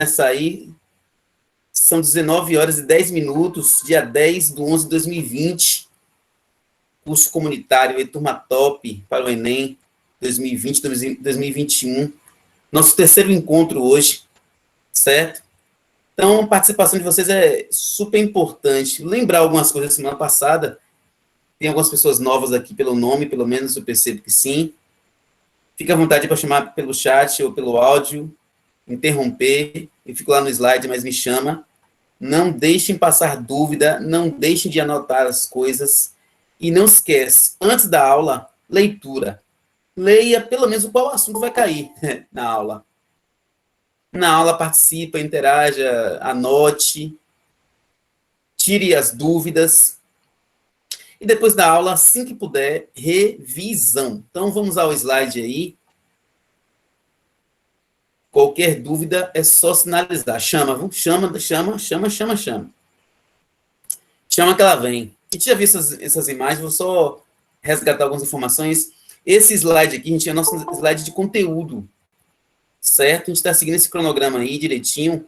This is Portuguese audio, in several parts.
começar aí. São 19 horas e 10 minutos, dia 10/11/2020. Curso comunitário e turma top para o Enem 2020-2021. Nosso terceiro encontro hoje, certo? Então, a participação de vocês é super importante. Lembrar algumas coisas da semana passada. Tem algumas pessoas novas aqui pelo nome, pelo menos eu percebo que sim. Fica à vontade para chamar pelo chat ou pelo áudio, interromper. Eu fico lá no slide, mas me chama. Não deixem passar dúvida, não deixem de anotar as coisas. E não esquece, antes da aula, leitura. Leia pelo menos qual assunto vai cair na aula. Na aula participa, interaja, anote, tire as dúvidas. E depois da aula, assim que puder, revisão. Então vamos ao slide aí. Qualquer dúvida é só sinalizar. Chama, chama. Chama que ela vem. A gente já viu essas imagens, vou só resgatar algumas informações. Esse slide aqui, a gente é nosso slide de conteúdo, certo? A gente está seguindo esse cronograma aí direitinho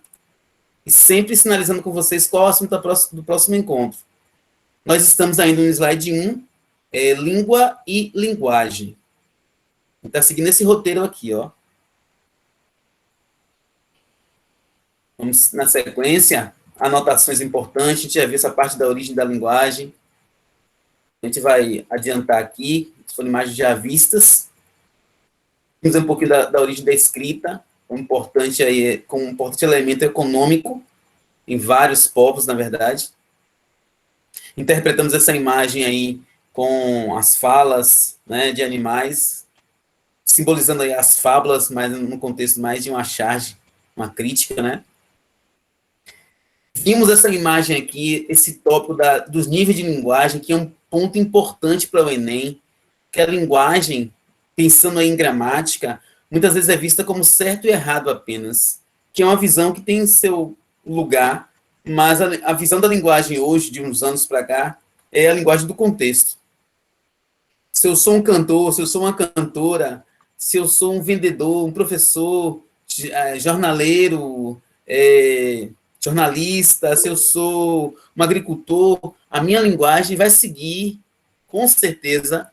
e sempre sinalizando com vocês qual é o assunto do próximo encontro. Nós estamos ainda no slide 1, língua e linguagem. A gente está seguindo esse roteiro aqui, ó. Vamos na sequência, anotações importantes, a gente já viu essa parte da origem da linguagem. A gente vai adiantar aqui, foram imagens já vistas. Vamos um pouquinho da origem da escrita, com um importante elemento econômico, em vários povos, na verdade. Interpretamos essa imagem aí com as falas, né, de animais, simbolizando aí as fábulas, mas no contexto mais de uma charge, uma crítica, né? Vimos essa imagem aqui, esse tópico dos níveis de linguagem, que é um ponto importante para o Enem, que a linguagem, pensando aí em gramática, muitas vezes é vista como certo e errado apenas, que é uma visão que tem seu lugar, mas a visão da linguagem hoje, de uns anos para cá, é a linguagem do contexto. Se eu sou um cantor, se eu sou uma cantora, se eu sou um vendedor, um professor, jornaleiro, jornalista, se eu sou um agricultor, a minha linguagem vai seguir, com certeza,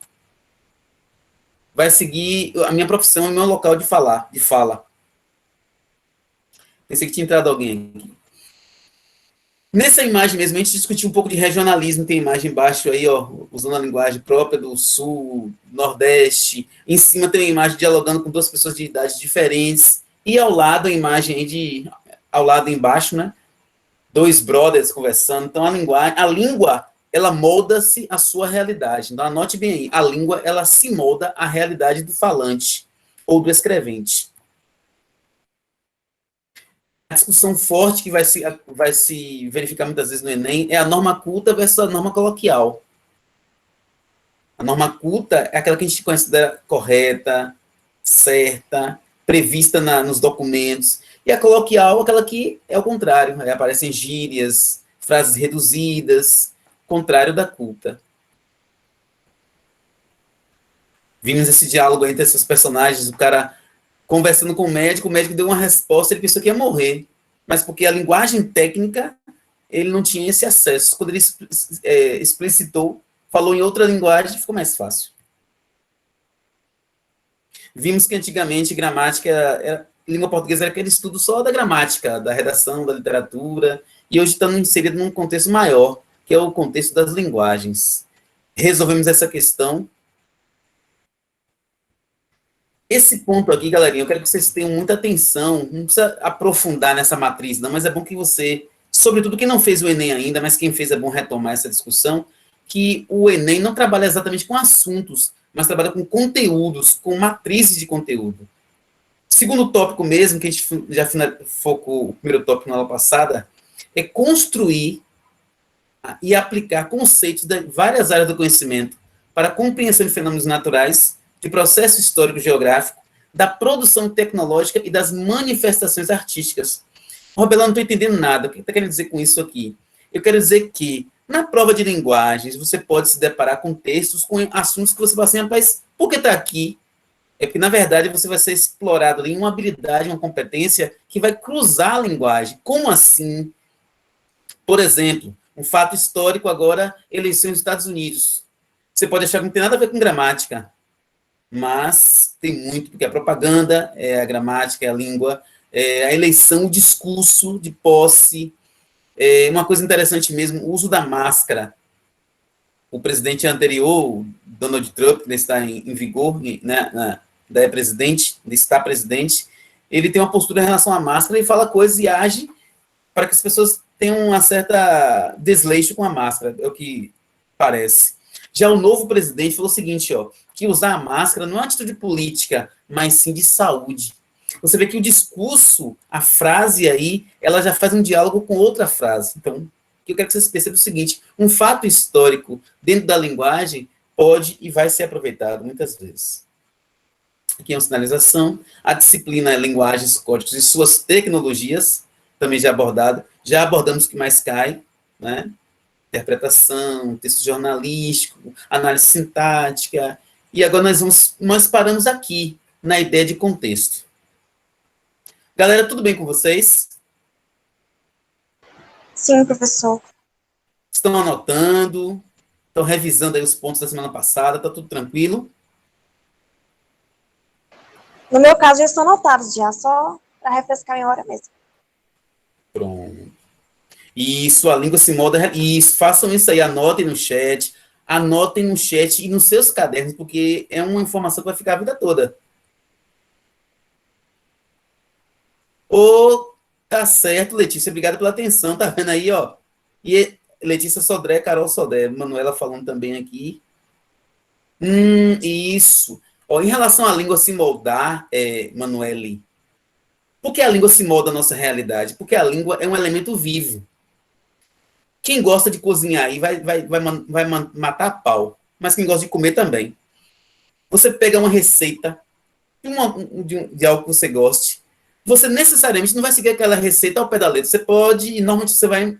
vai seguir a minha profissão e o meu local de fala. Pensei que tinha entrado alguém aqui. Nessa imagem mesmo, a gente discutiu um pouco de regionalismo, tem imagem embaixo aí, ó, usando a linguagem própria do Sul, Nordeste. Em cima tem uma imagem dialogando com duas pessoas de idades diferentes. E ao lado, a imagem aí ao lado embaixo, né? Dois brothers conversando. Então, a língua, ela molda-se à sua realidade. Então, anote bem aí. A língua, ela se molda à realidade do falante ou do escrevente. A discussão forte que vai se verificar muitas vezes no Enem é a norma culta versus a norma coloquial. A norma culta é aquela que a gente considera correta, certa, prevista nos documentos. E a coloquial é aquela que é o contrário. Aí aparecem gírias, frases reduzidas, contrário da culta. Vimos esse diálogo entre esses personagens, o cara conversando com o médico deu uma resposta, ele pensou que ia morrer, mas porque a linguagem técnica, ele não tinha esse acesso. Quando ele explicitou, falou em outra linguagem, ficou mais fácil. Vimos que antigamente gramática, língua portuguesa era aquele estudo só da gramática, da redação, da literatura, e hoje estamos inseridos num contexto maior, que é o contexto das linguagens. Resolvemos essa questão. Esse ponto aqui, galerinha, eu quero que vocês tenham muita atenção, não precisa aprofundar nessa matriz, não, mas é bom que você, sobretudo quem não fez o Enem ainda, mas quem fez é bom retomar essa discussão, que o Enem não trabalha exatamente com assuntos, mas trabalha com conteúdos, com matrizes de conteúdo. Segundo tópico mesmo, que a gente já focou o primeiro tópico na aula passada, é construir e aplicar conceitos de várias áreas do conhecimento para a compreensão de fenômenos naturais, de processo histórico-geográfico, da produção tecnológica e das manifestações artísticas. Robelão, não estou entendendo nada. O que está querendo dizer com isso aqui? Eu quero dizer que, na prova de linguagens, você pode se deparar com textos, com assuntos que você fala assim, rapaz, por que está aqui? É porque, na verdade, você vai ser explorado ali em uma habilidade, uma competência que vai cruzar a linguagem. Como assim? Por exemplo, um fato histórico agora, eleições nos Estados Unidos. Você pode achar que não tem nada a ver com gramática, mas tem muito, porque a propaganda é a gramática, é a língua, é a eleição, o discurso de posse. É uma coisa interessante mesmo, o uso da máscara. O presidente anterior, Donald Trump, que está em vigor, né, da presidente, está presidente, ele tem uma postura em relação à máscara e fala coisas e age para que as pessoas tenham uma certa desleixo com a máscara, é o que parece. Já o novo presidente falou o seguinte, ó, que usar a máscara não é uma atitude política, mas sim de saúde. Você vê que o discurso, a frase aí, ela já faz um diálogo com outra frase. Então, eu quero que vocês percebam o seguinte, um fato histórico dentro da linguagem pode e vai ser aproveitado muitas vezes. Aqui é uma sinalização, a disciplina é linguagens, códigos e suas tecnologias, também já abordada, já abordamos o que mais cai, né? Interpretação, texto jornalístico, análise sintática, e agora nós paramos aqui, na ideia de contexto. Galera, tudo bem com vocês? Sim, professor. Estão anotando? Estão revisando aí os pontos da semana passada? Está tudo tranquilo? No meu caso, já estão anotados, já, só para refrescar em hora mesmo. Pronto. Isso, a língua se molda. Isso, façam isso aí, anotem no chat. Anotem no chat e nos seus cadernos, porque é uma informação que vai ficar a vida toda. Ô, tá certo, Letícia, obrigado pela atenção, tá vendo aí, ó? E Letícia Sodré, Carol Sodré, Manuela falando também aqui. Isso. Ó, em relação à língua se moldar, Manuele, por que a língua se molda à nossa realidade? Porque a língua é um elemento vivo. Quem gosta de cozinhar aí vai matar a pau, mas quem gosta de comer também. Você pega uma receita de algo que você goste, você necessariamente não vai seguir aquela receita ao pé da letra. Você pode, e normalmente você vai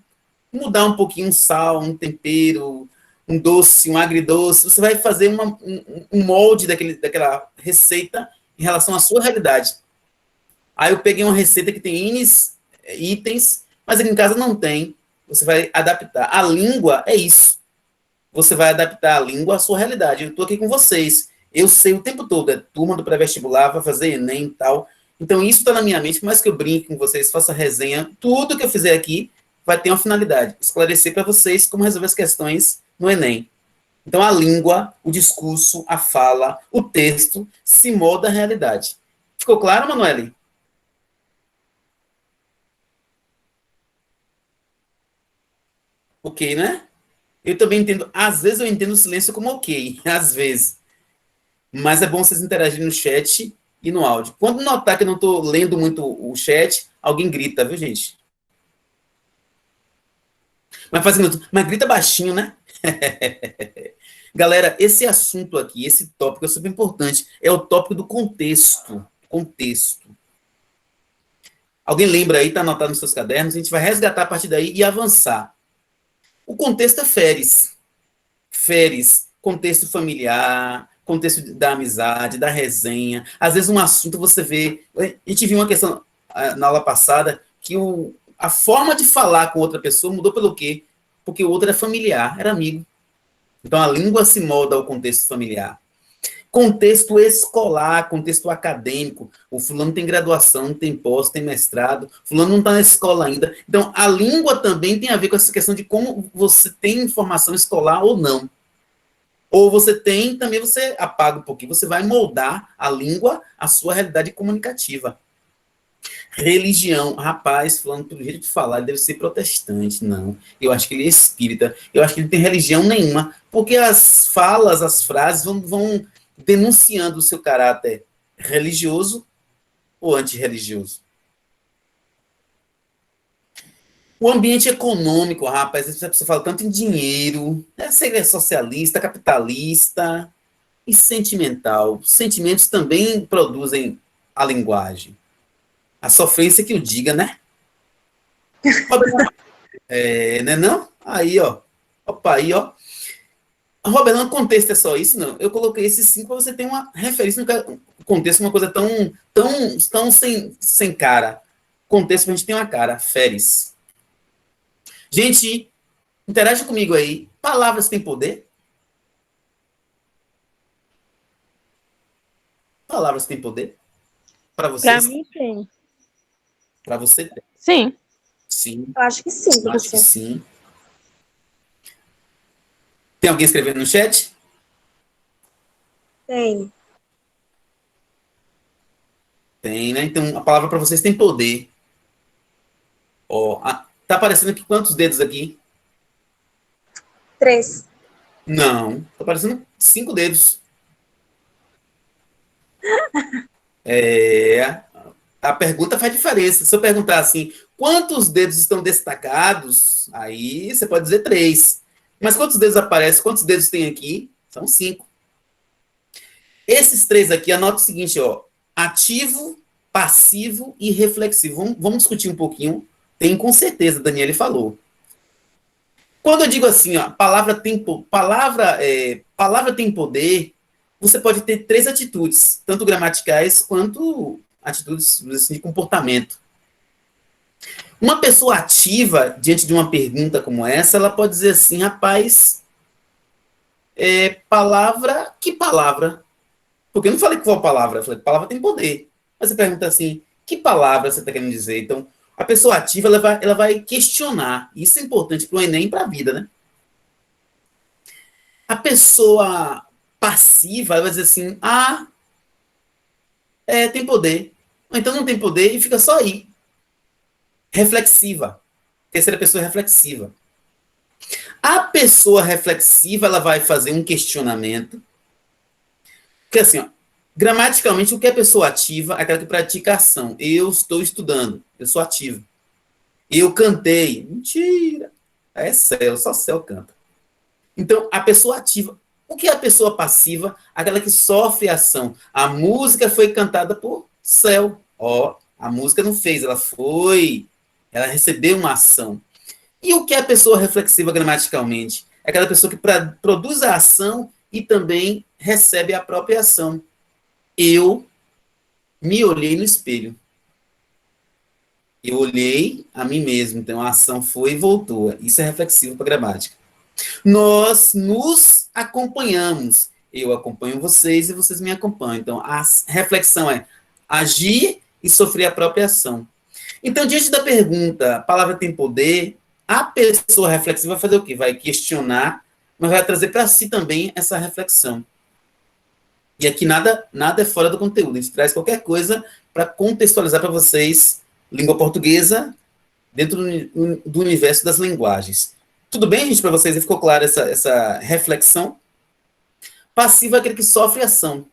mudar um pouquinho um sal, um tempero, um doce, um agridoce. Você vai fazer um molde daquela receita em relação à sua realidade. Aí eu peguei uma receita que tem N itens, mas aqui em casa não tem. Você vai adaptar. A língua é isso. Você vai adaptar a língua à sua realidade. Eu estou aqui com vocês. Eu sei o tempo todo. É turma do pré-vestibular, vai fazer Enem e tal. Então, isso está na minha mente. Por mais que eu brinque com vocês, faça resenha, tudo que eu fizer aqui vai ter uma finalidade. Esclarecer para vocês como resolver as questões no Enem. Então, a língua, o discurso, a fala, o texto se molda à realidade. Ficou claro, Manoeli? Ok, né? Eu também entendo, às vezes eu entendo o silêncio como ok, às vezes. Mas é bom vocês interagirem no chat e no áudio. Quando notar que eu não estou lendo muito o chat, alguém grita, viu, gente? Mas faz um minuto, mas grita baixinho, né? Galera, esse assunto aqui, esse tópico é super importante. É o tópico do contexto. Contexto. Alguém lembra aí, está anotado nos seus cadernos, a gente vai resgatar a partir daí e avançar. O contexto é feres. Feres, contexto familiar, contexto da amizade, da resenha. Às vezes um assunto você vê... A gente viu uma questão na aula passada que a forma de falar com outra pessoa mudou pelo quê? Porque o outro era familiar, era amigo. Então a língua se molda ao contexto familiar. Contexto escolar, contexto acadêmico. O fulano tem graduação, tem pós, tem mestrado. O fulano não está na escola ainda. Então, a língua também tem a ver com essa questão de como você tem informação escolar ou não. Ou você tem, também você apaga um pouquinho. Você vai moldar a língua à sua realidade comunicativa. Religião. Rapaz, falando pelo jeito de falar, ele deve ser protestante. Não. Eu acho que ele é espírita. Eu acho que ele não tem religião nenhuma. Porque as falas, as frases vão denunciando o seu caráter religioso ou antirreligioso. O ambiente econômico, rapaz, você fala tanto em dinheiro, você é socialista, capitalista e sentimental. Sentimentos também produzem a linguagem. A sofrência que o diga, né? Né não? Aí, ó. Opa, aí, ó. Roberto, não contexto é só isso, não. Eu coloquei esses 5 para você ter uma referência. O contexto é uma coisa tão sem cara. Contexto, a gente tem uma cara. Férias. Gente, interage comigo aí. Palavras têm poder? Palavras têm poder? Para Pra vocês? mim, sim. Para você? Sim. Sim. Eu acho que sim, Eu acho que professor. sim. Tem alguém escrevendo no chat? Tem. Tem, né? Então, a palavra para vocês tem poder. Ó, tá aparecendo aqui quantos dedos aqui? 3. Não, tá aparecendo 5 dedos. É, a pergunta faz diferença. Se eu perguntar assim, quantos dedos estão destacados, aí você pode dizer 3. Mas quantos dedos aparecem? Quantos dedos tem aqui? São 5. Esses 3 aqui, anota o seguinte, ó. Ativo, passivo e reflexivo. Vamos discutir um pouquinho. Tem com certeza, Daniele falou. Quando eu digo assim, ó, palavra tem poder, você pode ter 3 atitudes, tanto gramaticais quanto atitudes assim, de comportamento. Uma pessoa ativa, diante de uma pergunta como essa, ela pode dizer assim, rapaz, palavra, que palavra? Porque eu não falei qual palavra, eu falei, palavra tem poder. Mas você pergunta assim, que palavra você está querendo dizer? Então, a pessoa ativa, ela vai questionar. Isso é importante para o Enem e para a vida, né? A pessoa passiva, ela vai dizer assim, tem poder. Ou então não tem poder e fica só aí. Reflexiva. Terceira pessoa reflexiva. A pessoa reflexiva, ela vai fazer um questionamento. Porque assim, ó, gramaticalmente, o que é pessoa ativa? Aquela que pratica ação. Eu estou estudando. Eu sou ativo. Eu cantei. Mentira. É céu, só céu canta. Então, a pessoa ativa. O que é a pessoa passiva? Aquela que sofre ação. A música foi cantada por céu. Ó, a música não fez, ela foi. Ela recebeu uma ação. E o que é a pessoa reflexiva gramaticalmente? É aquela pessoa que produz a ação e também recebe a própria ação. Eu me olhei no espelho. Eu olhei a mim mesmo. Então, a ação foi e voltou. Isso é reflexivo para a gramática. Nós nos acompanhamos. Eu acompanho vocês e vocês me acompanham. Então, a reflexão é agir e sofrer a própria ação. Então, diante da pergunta, a palavra tem poder, a pessoa reflexiva vai fazer o quê? Vai questionar, mas vai trazer para si também essa reflexão. E aqui nada é fora do conteúdo. A gente traz qualquer coisa para contextualizar para vocês língua portuguesa dentro do universo das linguagens. Tudo bem, gente, para vocês? Ficou clara essa reflexão? Passivo é aquele que sofre ação.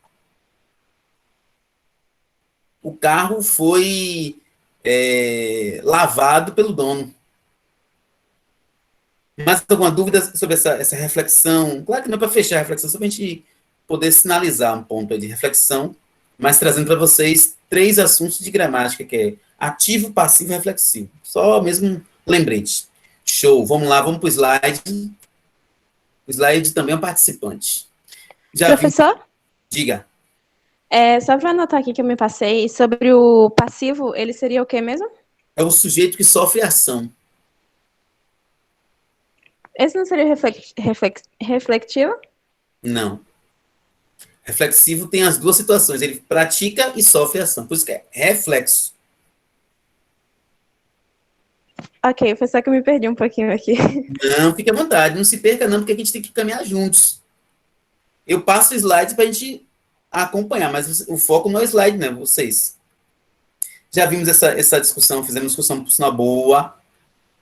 O carro foi lavado pelo dono. Mais alguma dúvida sobre essa reflexão? Claro que não é para fechar a reflexão, só para a gente poder sinalizar um ponto de reflexão, mas trazendo para vocês 3 assuntos de gramática, que é ativo, passivo e reflexivo. Só mesmo lembrete. Show, vamos lá, vamos para o slide. O slide também é um participante. Já Professor? viu? Diga. Só para anotar aqui que eu me passei, sobre o passivo, ele seria o quê mesmo? É o sujeito que sofre ação. Esse não seria reflectivo? Não. Reflexivo tem as 2 situações. Ele pratica e sofre ação. Por isso que é reflexo. Ok, foi só que eu me perdi um pouquinho aqui. Não, fique à vontade. Não se perca não, porque a gente tem que caminhar juntos. Eu passo o slide para a gente acompanhar, mas o foco não é o slide, né? Vocês. Já vimos essa discussão, fizemos discussão por sinal boa.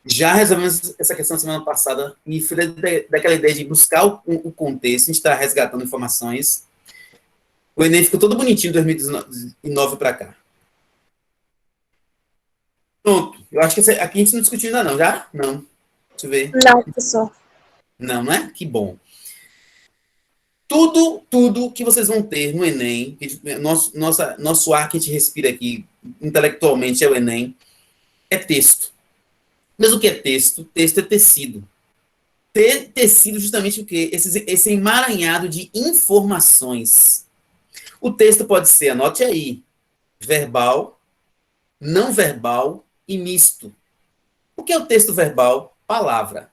Já resolvemos essa questão semana passada, e foi daquela ideia de buscar o contexto, a gente está resgatando informações. O Enem ficou todo bonitinho de 2019 para cá. Pronto. Eu acho que aqui a gente não discutiu ainda não, já? Não. Deixa eu ver. Não, professor. Não, né? Que bom. Tudo que vocês vão ter no Enem, nosso ar que a gente respira aqui intelectualmente é o Enem, é texto. Mas o que é texto? Texto é tecido. Tecido justamente o quê? Esse emaranhado de informações. O texto pode ser, anote aí, verbal, não verbal e misto. O que é o texto verbal? Palavra,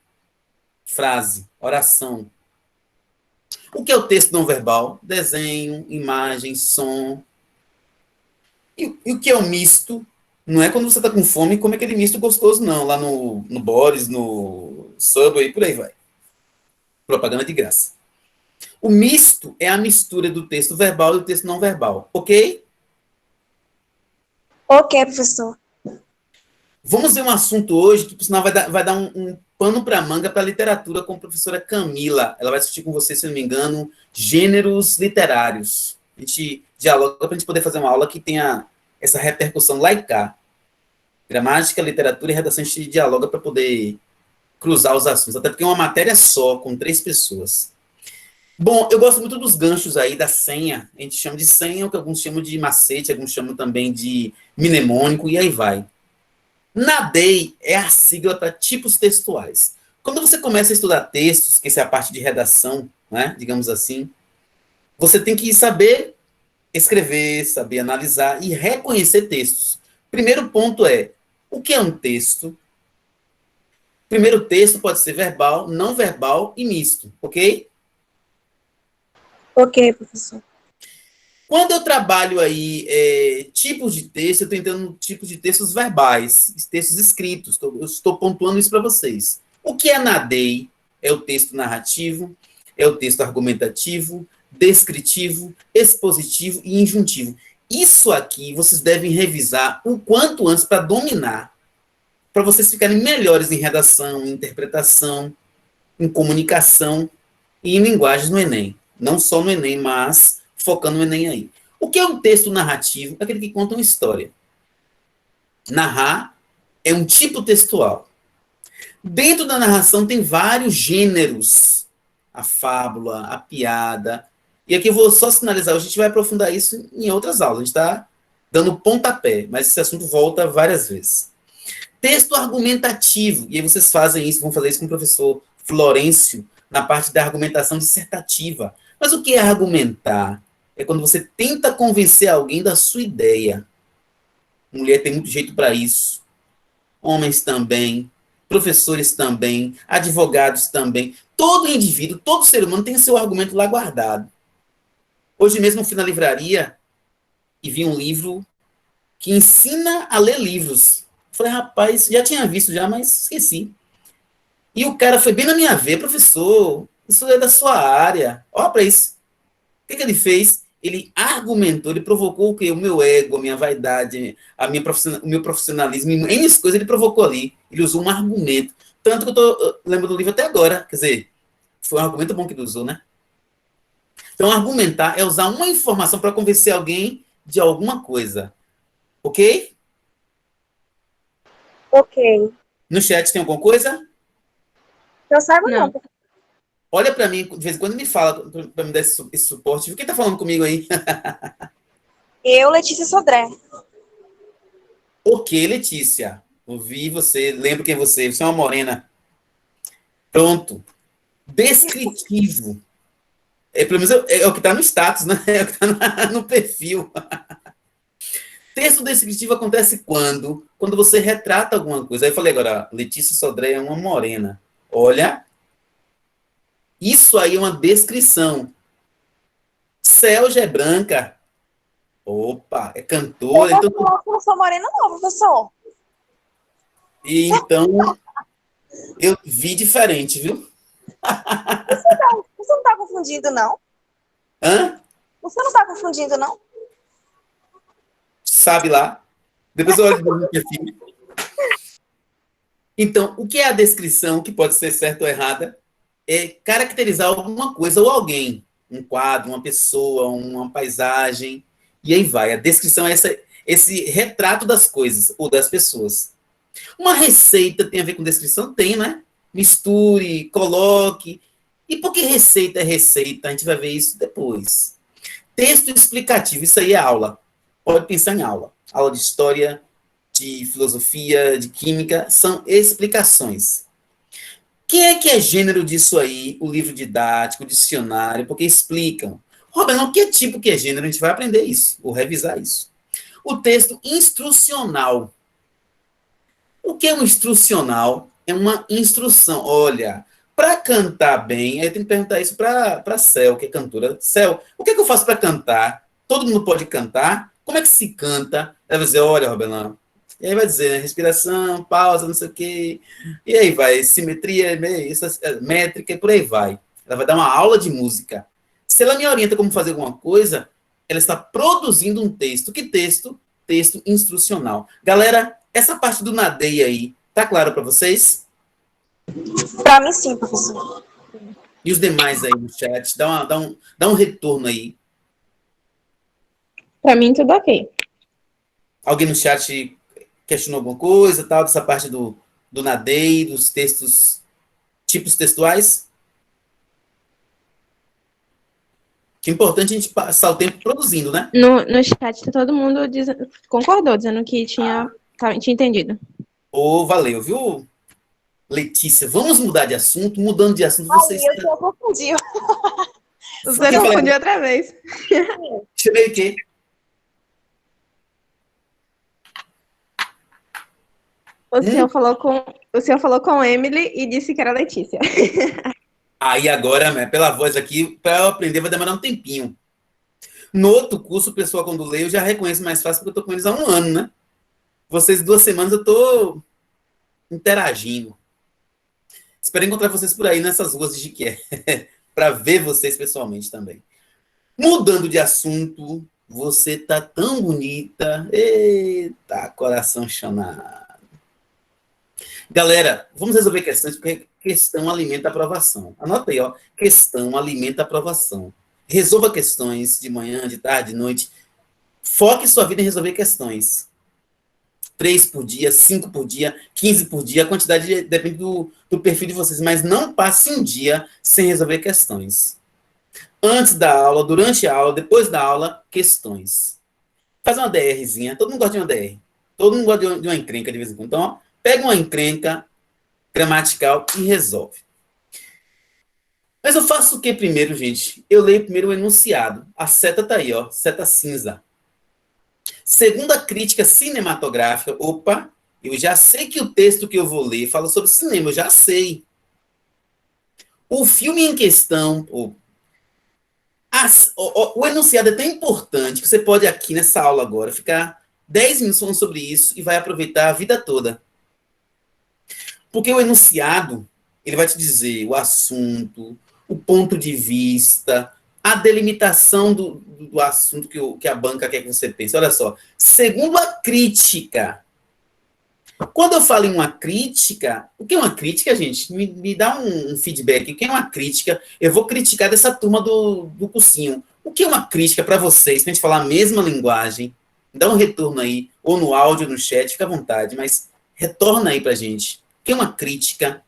frase, oração. O que é o texto não verbal? Desenho, imagem, som. E o que é o misto? Não é quando você está com fome e come aquele misto gostoso, não. Lá no Boris, no Subway, por aí vai. Propaganda de graça. O misto é a mistura do texto verbal e do texto não verbal, ok? Ok, professor. Vamos ver um assunto hoje que, por sinal, vai dar um pano para manga para a literatura com a professora Camila. Ela vai discutir com você, se não me engano, gêneros literários. A gente dialoga para a gente poder fazer uma aula que tenha essa repercussão lá e cá. Gramática, literatura e redação, a gente dialoga para poder cruzar os assuntos. Até porque é uma matéria só, com 3 pessoas. Bom, eu gosto muito dos ganchos aí, da senha. A gente chama de senha, o que alguns chamam de macete, alguns chamam também de mnemônico, e aí vai. NADEI é a sigla para tipos textuais. Quando você começa a estudar textos, que essa é a parte de redação, né, digamos assim, você tem que saber escrever, saber analisar e reconhecer textos. Primeiro ponto é, o que é um texto? Primeiro texto pode ser verbal, não verbal e misto, ok? Ok, professor. Quando eu trabalho aí tipos de texto, eu estou entrando tipos de textos verbais, textos escritos, eu estou pontuando isso para vocês. O que é NADEI? É o texto narrativo, é o texto argumentativo, descritivo, expositivo e injuntivo. Isso aqui vocês devem revisar o quanto antes para dominar, para vocês ficarem melhores em redação, em interpretação, em comunicação e em linguagens no Enem. Não só no Enem, mas focando no Enem aí. O que é um texto narrativo? É aquele que conta uma história. Narrar é um tipo textual. Dentro da narração tem vários gêneros. A fábula, a piada. E aqui eu vou só sinalizar, a gente vai aprofundar isso em outras aulas. A gente está dando pontapé, mas esse assunto volta várias vezes. Texto argumentativo. E aí vocês fazem isso, vão fazer isso com o professor Florencio, na parte da argumentação dissertativa. Mas o que é argumentar? É quando você tenta convencer alguém da sua ideia. Mulher tem muito jeito para isso. Homens também. Professores também. Advogados também. Todo indivíduo, todo ser humano tem seu argumento lá guardado. Hoje mesmo eu fui na livraria e vi um livro que ensina a ler livros. Falei, rapaz, já tinha visto já, mas esqueci. E o cara foi bem na minha veia, professor, isso é da sua área. Olha para isso. O que ele fez? Ele argumentou, ele provocou o quê? O meu ego, a minha vaidade, o meu profissionalismo, N coisas ele provocou ali. Ele usou um argumento. Tanto que eu lembro do livro até agora. Quer dizer, foi um argumento bom que ele usou, né? Então, argumentar é usar uma informação para convencer alguém de alguma coisa. Ok? Ok. No chat tem alguma coisa? Eu saiba não. Não. Olha para mim, de vez em quando me fala, para me dar esse suporte. Quem está falando comigo aí? Eu, Letícia Sodré. Ok, Letícia. Ouvi você, lembro quem é você. Você é uma morena. Pronto. Descritivo. Pelo menos é o que está no status, né? É o que está no perfil. Texto descritivo acontece quando? Quando você retrata alguma coisa. Aí eu falei agora, Letícia Sodré é uma morena. Olha, isso aí é uma descrição. Célgia é branca. Opa, é cantora. Eu não sou morena não, professor. Então, eu vi diferente, viu? Você não tá confundindo, não? Hã? Você não tá confundindo, não? Sabe lá? Depois eu olho de novo no perfil. Então, o que é a descrição, que pode ser certa ou errada, é caracterizar alguma coisa ou alguém. Um quadro, uma pessoa, uma paisagem, e aí vai. A descrição é esse retrato das coisas ou das pessoas. Uma receita tem a ver com descrição? Tem, né? Misture, coloque. E por que receita é receita? A gente vai ver isso depois. Texto explicativo, isso aí é aula. Pode pensar em aula. Aula de história, de filosofia, de química, são explicações. Quem é que é gênero disso aí? O livro didático, o dicionário, porque explicam. Robert, o que é tipo, o que é gênero? A gente vai aprender isso, ou revisar isso. O texto instrucional. O que é um instrucional? É uma instrução. Olha, para cantar bem, aí eu tenho que perguntar isso para Cel, que é cantora. Cel, o que é que eu faço para cantar? Todo mundo pode cantar? Como é que se canta? Ela vai dizer, olha, Robelão. E aí vai dizer, né, respiração, pausa, não sei o quê. E aí vai, simetria, métrica e por aí vai. Ela vai dar uma aula de música. Se ela me orienta como fazer alguma coisa, ela está produzindo um texto. Que texto? Texto instrucional. Galera, essa parte do Nadei aí, tá claro para vocês? Para mim, sim, professor. E os demais aí no chat, dá um retorno aí. Para mim, tudo ok. Alguém no chat questionou alguma coisa, tal, dessa parte do Nadei, dos textos, tipos textuais? Que é importante a gente passar o tempo produzindo, né? No chat tá todo mundo concordou, dizendo que tinha entendido. Ô, valeu, viu, Letícia? Vamos mudar de assunto. Mudando de assunto, vocês... Ai, eu tô confundindo. Você confundiu outra vez. Deixa eu ver o quê? O senhor falou com Emily e disse que era Letícia. Aí agora, né, pela voz aqui, para eu aprender vai demorar um tempinho. No outro curso, o pessoal, quando lê, eu já reconheço mais fácil, porque eu tô com eles há um ano, né? Vocês, 2 semanas, eu tô interagindo. Espero encontrar vocês por aí, nessas ruas de Jiquié, para ver vocês pessoalmente também. Mudando de assunto, você tá tão bonita. Eita, coração chamado. Galera, vamos resolver questões, porque questão alimenta a aprovação. Anota aí, ó. Questão alimenta a aprovação. Resolva questões de manhã, de tarde, de noite. Foque sua vida em resolver questões. 3 por dia, 5 por dia, 15 por dia, a quantidade depende do perfil de vocês, mas não passe um dia sem resolver questões. Antes da aula, durante a aula, depois da aula, questões. Faz uma DRzinha, todo mundo gosta de uma DR. Todo mundo gosta de uma encrenca de vez em quando. Então, ó, pega uma encrenca gramatical e resolve. Mas eu faço o que primeiro, gente? Eu leio primeiro o enunciado. A seta tá aí, ó, seta cinza. Segundo a crítica cinematográfica, opa, eu já sei que o texto que eu vou ler fala sobre cinema, eu já sei. O filme em questão, o enunciado é tão importante que você pode aqui nessa aula agora ficar 10 minutos falando sobre isso e vai aproveitar a vida toda. Porque o enunciado, ele vai te dizer o assunto, o ponto de vista, a delimitação do assunto que a banca quer que você pense. Olha só, segundo a crítica. Quando eu falo em uma crítica, o que é uma crítica, gente? Me dá um feedback. O que é uma crítica? Eu vou criticar dessa turma do cursinho. O que é uma crítica para vocês, para a gente falar a mesma linguagem? Dá um retorno aí, ou no áudio, ou no chat, fica à vontade, mas retorna aí para a gente. O que é uma crítica?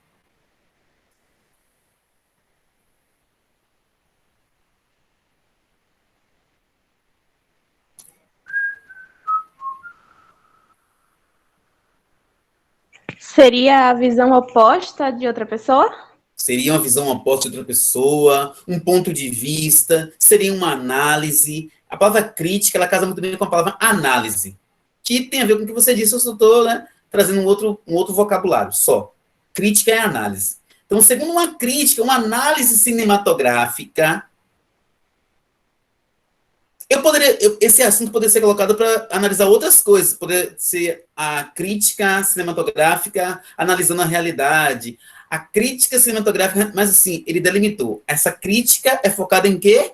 Seria a visão oposta de outra pessoa? Seria uma visão oposta de outra pessoa, um ponto de vista, seria uma análise. A palavra crítica, ela casa muito bem com a palavra análise, que tem a ver com o que você disse, eu só estou, né, trazendo um outro vocabulário, só. Crítica é análise. Então, segundo uma crítica, uma análise cinematográfica, esse assunto poderia ser colocado para analisar outras coisas, poderia ser a crítica cinematográfica analisando a realidade, a crítica cinematográfica, mas assim, ele delimitou. Essa crítica é focada em quê?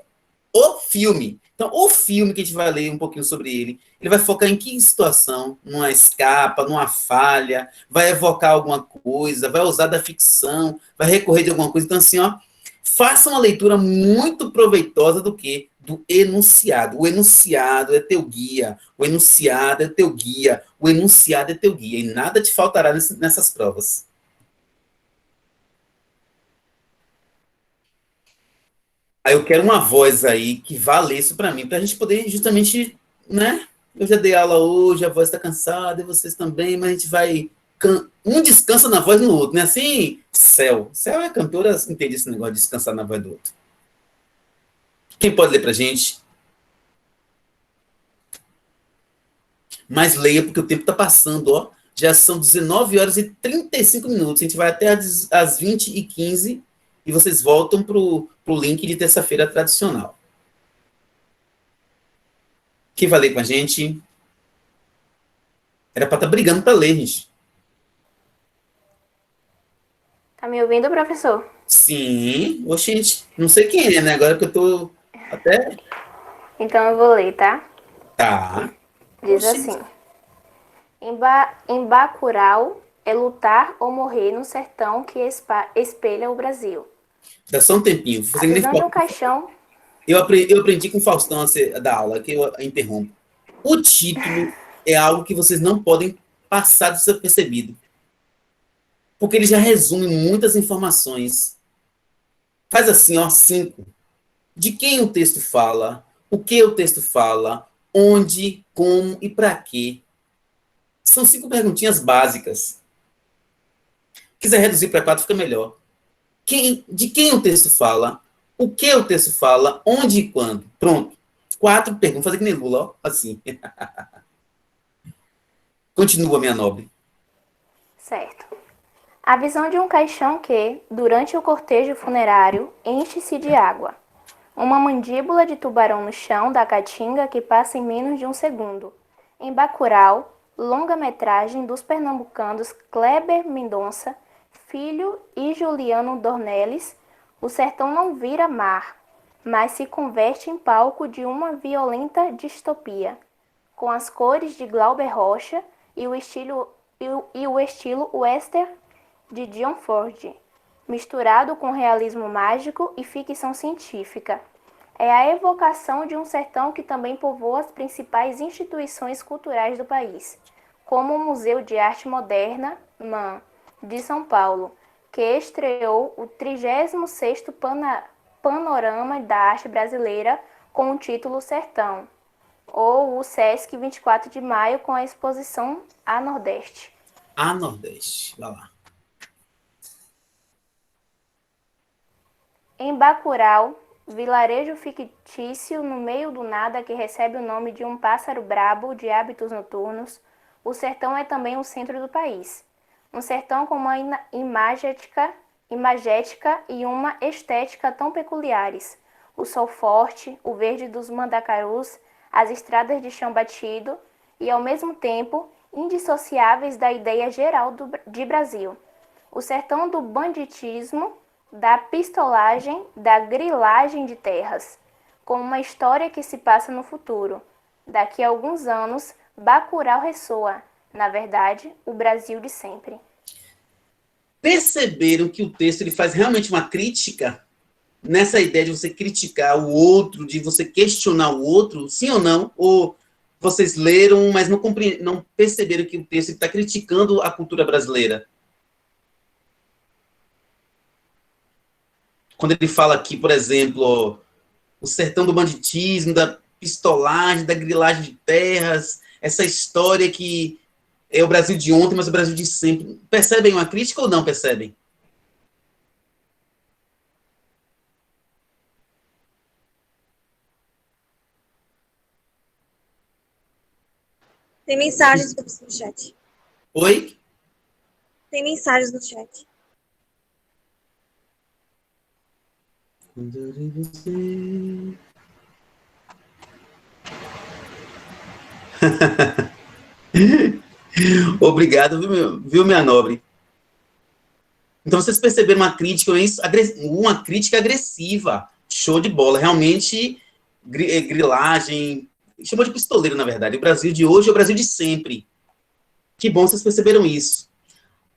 O filme. Então, o filme que a gente vai ler um pouquinho sobre ele vai focar em que situação? Numa escapa, numa falha, vai evocar alguma coisa, vai usar da ficção, vai recorrer de alguma coisa. Então, assim, ó, faça uma leitura muito proveitosa do quê? Do enunciado. O enunciado é teu guia. O enunciado é teu guia. O enunciado é teu guia. E nada te faltará nessas provas. Aí eu quero uma voz aí que vá ler isso para mim, para a gente poder justamente, né? Eu já dei aula hoje, a voz está cansada, e vocês também, mas a gente vai... Um descansa na voz no outro, né? Assim, Cel é cantora, entende esse negócio de descansar na voz do outro. Quem pode ler para a gente? Mas leia, porque o tempo está passando, ó. Já são 19 horas e 35 minutos. A gente vai até às 20h15 e vocês voltam para o link de terça-feira tradicional. Quem vai ler com a gente? Era para estar brigando para ler, gente. Tá me ouvindo, professor? Sim. Oxe, gente, não sei quem é, né? Agora que eu tô até... Então eu vou ler, tá? Tá. Diz Oxe. assim. Em Bacurau é lutar ou morrer no sertão que espelha o Brasil. Dá só um tempinho. A visão de um caixão... Eu aprendi com o Faustão da aula, que eu interrompo. O título é algo que vocês não podem passar desapercebido. Porque ele já resume muitas informações. Faz assim, ó, 5. De quem o texto fala, o que o texto fala, onde, como e para quê. São 5 perguntinhas básicas. Quiser reduzir para 4, fica melhor. De quem o texto fala, o que o texto fala, onde e quando. Pronto. 4 perguntas. Fazer que nem Lula, ó. Assim. Continua, minha nobre. Certo. A visão de um caixão que, durante o cortejo funerário, enche-se de água. Uma mandíbula de tubarão no chão da caatinga que passa em menos de um segundo. Em Bacurau, longa-metragem dos pernambucanos Kleber Mendonça, Filho e Juliano Dornelles, o sertão não vira mar, mas se converte em palco de uma violenta distopia, com as cores de Glauber Rocha e o estilo western de John Ford, misturado com realismo mágico e ficção científica. É a evocação de um sertão que também povoa as principais instituições culturais do país, como o Museu de Arte Moderna, MAM, de São Paulo, que estreou o 36º Panorama da Arte Brasileira com o título Sertão, ou o Sesc 24 de Maio com a exposição A Nordeste. A Nordeste, vai lá. Em Bacurau, vilarejo fictício no meio do nada que recebe o nome de um pássaro brabo de hábitos noturnos, o sertão é também o centro do país. Um sertão com uma imagética e uma estética tão peculiares. O sol forte, o verde dos mandacarus, as estradas de chão batido e, ao mesmo tempo, indissociáveis da ideia geral de Brasil. O sertão do banditismo, da pistolagem, da grilagem de terras, com uma história que se passa no futuro. Daqui a alguns anos, Bacurau ressoa, na verdade, o Brasil de sempre. Perceberam que o texto ele faz realmente uma crítica nessa ideia de você criticar o outro, de você questionar o outro, sim ou não? Ou vocês leram, mas não perceberam que o texto está criticando a cultura brasileira? Quando ele fala aqui, por exemplo, ó, o sertão do banditismo, da pistolagem, da grilagem de terras, essa história que é o Brasil de ontem, mas o Brasil de sempre. Percebem uma crítica ou não percebem? Tem mensagens no chat. Oi? Tem mensagens no chat. Obrigado, viu, minha nobre? Então, vocês perceberam uma crítica agressiva. Show de bola. Realmente, grilagem. Chamou de pistoleiro, na verdade. O Brasil de hoje é o Brasil de sempre. Que bom vocês perceberam isso.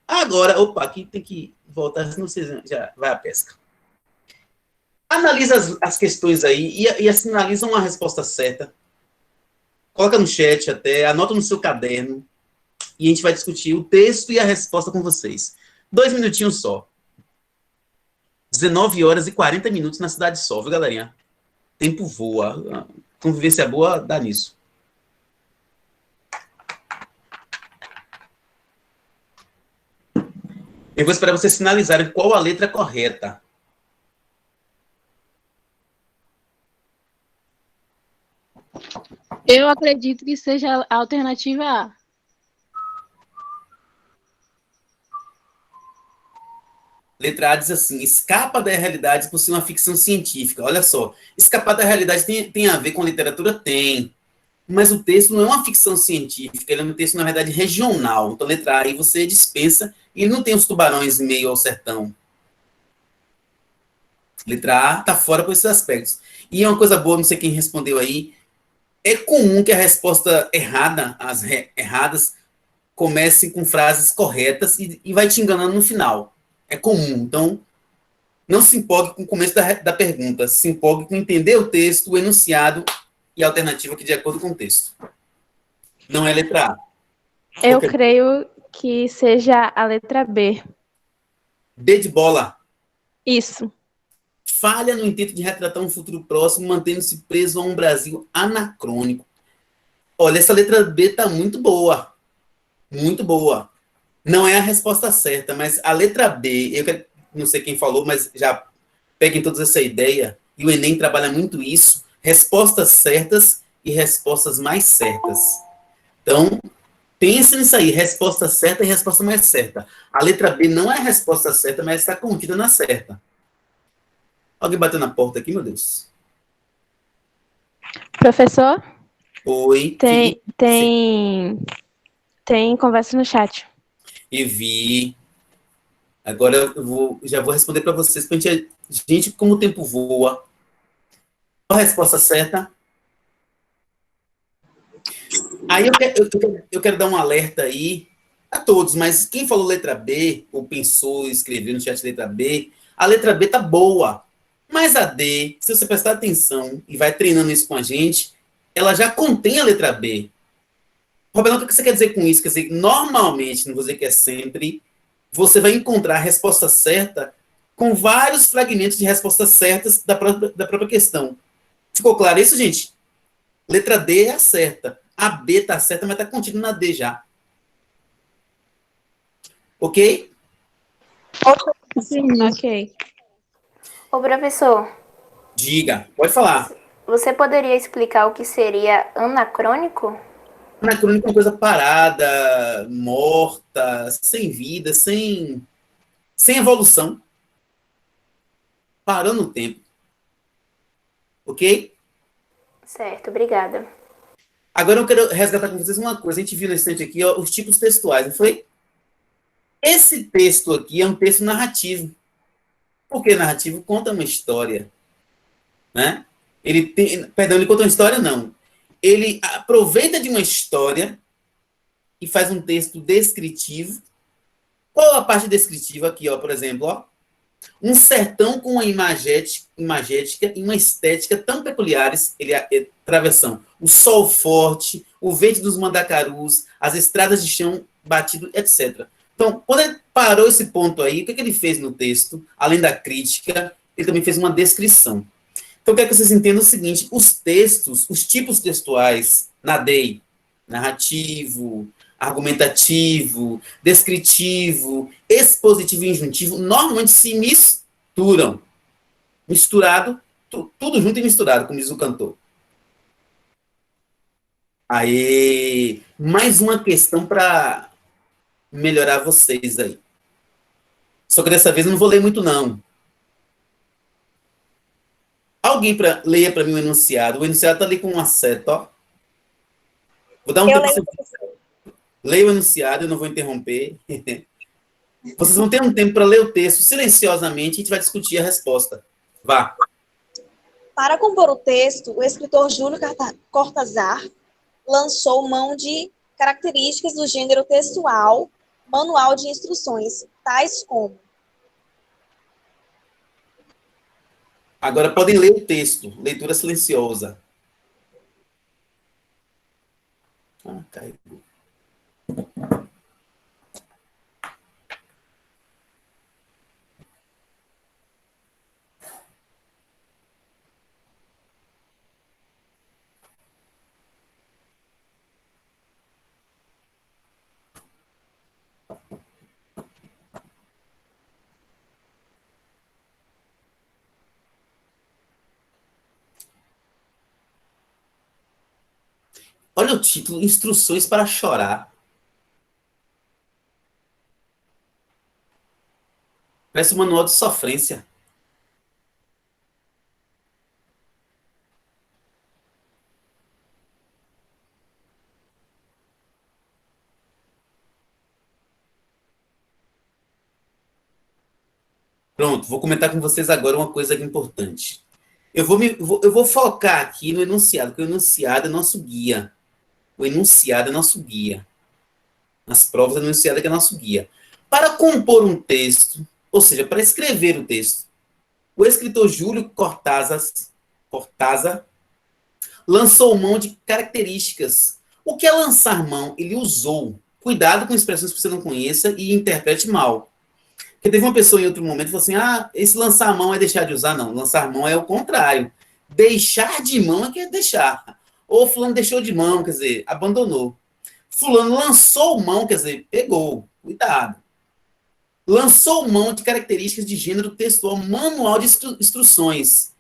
Agora, opa, aqui tem que voltar, senão vocês já vai a pesca. Analisa as questões aí e analisa uma resposta certa. Coloca no chat até, anota no seu caderno e a gente vai discutir o texto e a resposta com vocês. 2 minutinhos só. 19 horas e 40 minutos na cidade só, viu, galerinha? Tempo voa. Convivência boa dá nisso. Eu vou esperar vocês finalizarem qual a letra correta. Eu acredito que seja a alternativa A. Letra A diz assim: escapa da realidade por ser uma ficção científica. Olha só, escapar da realidade tem a ver com literatura? Tem. Mas o texto não é uma ficção científica, ele é um texto, na verdade, regional. Então, letra A aí você dispensa, e ele não tem os tubarões em meio ao sertão. Letra A está fora por esses aspectos. E é uma coisa boa, não sei quem respondeu aí, é comum que a resposta errada, erradas, comecem com frases corretas e vai te enganando no final. É comum. Então, não se empolgue com o começo da pergunta, se empolgue com entender o texto, o enunciado e a alternativa que de acordo com o texto. Não é letra A. Eu Qualquer creio que seja a letra B. B de bola. Isso. Falha no intento de retratar um futuro próximo, mantendo-se preso a um Brasil anacrônico. Olha, essa letra B tá muito boa. Muito boa. Não é a resposta certa, mas a letra B, não sei quem falou, mas já peguem todos essa ideia, e o Enem trabalha muito isso, respostas certas e respostas mais certas. Então, pense nisso aí, resposta certa e resposta mais certa. A letra B não é a resposta certa, mas está contida na certa. Alguém bateu na porta aqui, meu Deus? Professor, Oi. tem conversa no chat. E vi. Agora já vou responder para vocês. Gente, como o tempo voa. Qual a resposta certa? Aí eu quero dar um alerta aí a todos, mas quem falou letra B, ou pensou, escreveu no chat letra B, a letra B tá boa. Mas a D, se você prestar atenção e vai treinando isso com a gente, ela já contém a letra B. Roberto, o que você quer dizer com isso? Quer dizer, normalmente, não vou dizer que é sempre, você vai encontrar a resposta certa com vários fragmentos de respostas certas da própria questão. Ficou claro isso, gente? Letra D é a certa. A B está certa, mas está contida na D já. Ok? Sim. Ok. Ô, professor, Diga. Pode falar. você poderia explicar o que seria anacrônico? Anacrônico é uma coisa parada, morta, sem vida, sem evolução. Parou no tempo. Ok? Certo, obrigada. Agora eu quero resgatar com vocês uma coisa. A gente viu na estante aqui, ó, os tipos textuais, não foi? Esse texto aqui é um texto narrativo. Porque narrativo conta uma história, né? Ele conta uma história, não. Ele aproveita de uma história e faz um texto descritivo. Qual a parte descritiva aqui, ó, por exemplo, ó? Um sertão com uma imagética e uma estética tão peculiares, ele é travessão. O sol forte, o verde dos mandacarus, as estradas de chão batido, etc. Então, quando ele parou esse ponto aí, o que ele fez no texto? Além da crítica, ele também fez uma descrição. Então, eu quero que vocês entendam o seguinte: os textos, os tipos textuais na DEI, narrativo, argumentativo, descritivo, expositivo e injuntivo, normalmente se misturam. Misturado, tudo junto e misturado, como diz o cantor. Aí, mais uma questão para melhorar vocês aí. Só que dessa vez eu não vou ler muito, não. Alguém leia para mim o enunciado. O enunciado está ali com uma seta, ó. Vou dar um Eu tempo. lembro. Leia o enunciado, eu não vou interromper. Vocês vão ter um tempo para ler o texto silenciosamente e a gente vai discutir a resposta. Vá. Para compor o texto, o escritor Júlio Cortázar lançou mão de características do gênero textual, manual de instruções, tais como: Agora podem ler o texto. Leitura silenciosa. Caiu. Olha o título, Instruções para Chorar. Parece um manual de sofrência. Pronto, vou comentar com vocês agora uma coisa importante. Eu vou focar aqui no enunciado, porque o enunciado é nosso guia. O enunciado é nosso guia. Nas provas, o enunciado é que é nosso guia. Para compor um texto, ou seja, para escrever o texto, o escritor Júlio Cortázar lançou mão de características. O que é lançar mão? Ele usou. Cuidado com expressões que você não conheça e interprete mal. Porque teve uma pessoa em outro momento que falou assim, esse lançar mão é deixar de usar. Não, lançar mão é o contrário. Deixar de mão é que é deixar. Ou fulano deixou de mão, quer dizer, abandonou. Fulano lançou mão, quer dizer, pegou. Cuidado. Lançou mão de características de gênero textual, manual de instruções.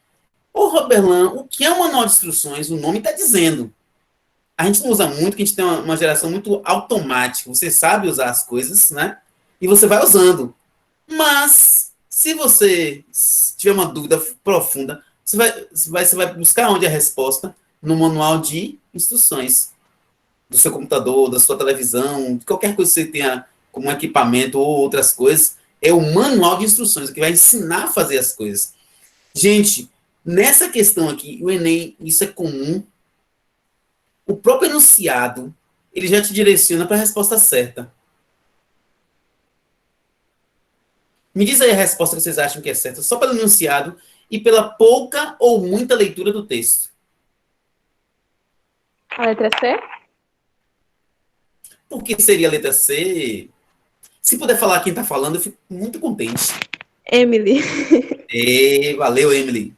Ô, Roberlan, o que é um manual de instruções? O nome está dizendo. A gente não usa muito, porque a gente tem uma geração muito automática. Você sabe usar as coisas, né? E você vai usando. Mas, se você tiver uma dúvida profunda, você vai buscar onde a resposta? No manual de instruções do seu computador, da sua televisão, de qualquer coisa que você tenha como equipamento ou outras coisas, é o manual de instruções, que vai ensinar a fazer as coisas. Gente, nessa questão aqui, o Enem, isso é comum. O próprio enunciado, ele já te direciona para a resposta certa. Me diz aí a resposta que vocês acham que é certa, só pelo enunciado e pela pouca ou muita leitura do texto. A letra C? Por que seria a letra C? Se puder falar quem está falando, eu fico muito contente. Emily. Valeu, Emily.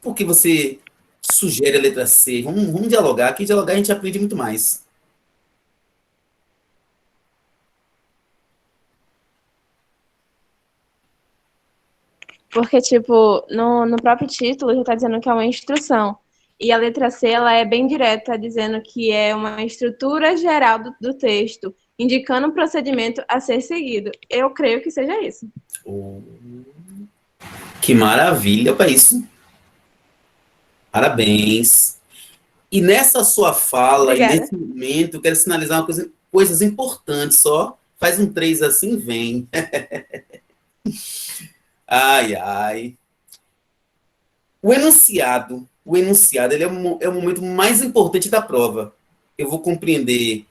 Por que você sugere a letra C? Vamos dialogar, que dialogar a gente aprende muito mais. Porque, tipo, no próprio título já tá dizendo que é uma instrução. E a letra C, ela é bem direta, dizendo que é uma estrutura geral do texto, indicando o procedimento a ser seguido. Eu creio que seja isso. Oh, que maravilha para isso. Parabéns. E nessa sua fala, Obrigada. e nesse momento, eu quero sinalizar coisas importantes só. Faz um 3 assim, vem. Ai, ai. O enunciado ele é o momento mais importante da prova. Eu vou compreender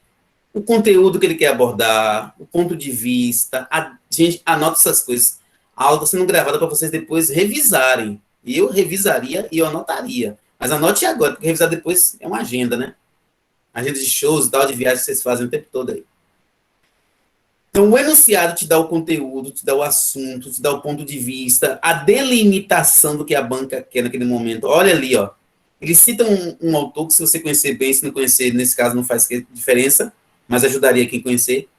o conteúdo que ele quer abordar, o ponto de vista. Gente, anota essas coisas. A aula está sendo gravada para vocês depois revisarem. E eu revisaria e eu anotaria. Mas anote agora, porque revisar depois é uma agenda, né? Agenda de shows e tal, de viagem que vocês fazem o tempo todo aí. Então, o enunciado te dá o conteúdo, te dá o assunto, te dá o ponto de vista, a delimitação do que a banca quer naquele momento. Olha ali, ó. Ele cita um autor que, se você conhecer bem, se não conhecer, nesse caso não faz diferença, mas ajudaria quem conhecer.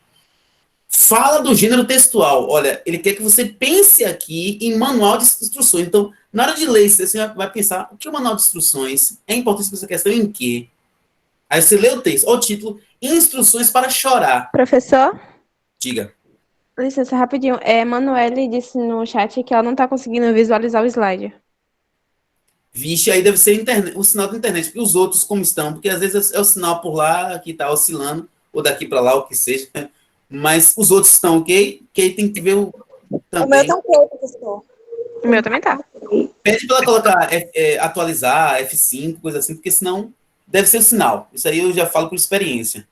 Fala do gênero textual. Olha, ele quer que você pense aqui em manual de instruções. Então, na hora de ler, você vai pensar, o que é o manual de instruções? É importante para essa questão em quê? Aí você lê o texto, olha o título, Instruções para Chorar. Professor? Diga. Licença, rapidinho. Manuele disse no chat que ela não tá conseguindo visualizar o slide. Vixe, aí deve ser o sinal da internet, porque os outros como estão, porque às vezes é o sinal por lá que está oscilando, ou daqui para lá, o que seja, mas os outros estão ok, que aí tem que ver também. O meu tá ok, professor. O meu também tá. Pede para ela colocar, atualizar, F5, coisa assim, porque senão deve ser o sinal. Isso aí eu já falo por experiência.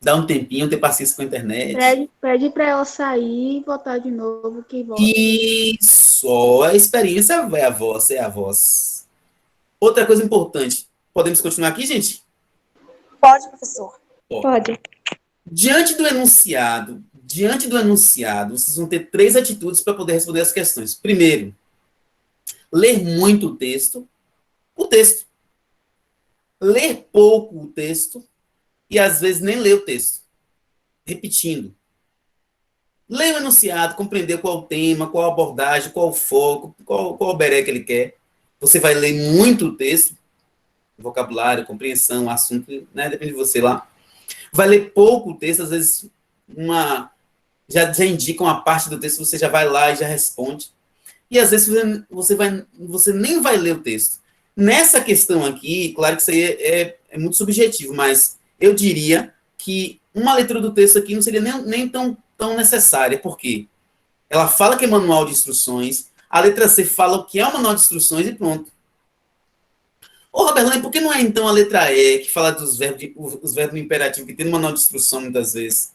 Dá um tempinho, ter paciência com a internet. Pede para ela sair e voltar de novo, que volta. Isso, a experiência é a voz, é a voz. Outra coisa importante, podemos continuar aqui, gente? Pode, professor. Pode. Diante do enunciado, vocês vão ter 3 atitudes para poder responder as questões. Primeiro, ler muito o texto. Ler pouco o texto e, às vezes, nem ler o texto. Repetindo. Leia o enunciado, compreender qual o tema, qual a abordagem, qual o foco, qual o beré que ele quer. Você vai ler muito o texto, vocabulário, compreensão, assunto, né? Depende de você lá. Vai ler pouco o texto, às vezes já indica uma parte do texto, você já vai lá e já responde. E às vezes você nem vai ler o texto. Nessa questão aqui, claro que isso aí é muito subjetivo, mas eu diria que uma leitura do texto aqui não seria nem tão necessária, porque ela fala que é manual de instruções, a letra C fala o que é um manual de instruções e pronto. Ô, Roberto, por que não é então a letra E, que fala dos os verbos imperativos, que tem no manual de instrução muitas vezes?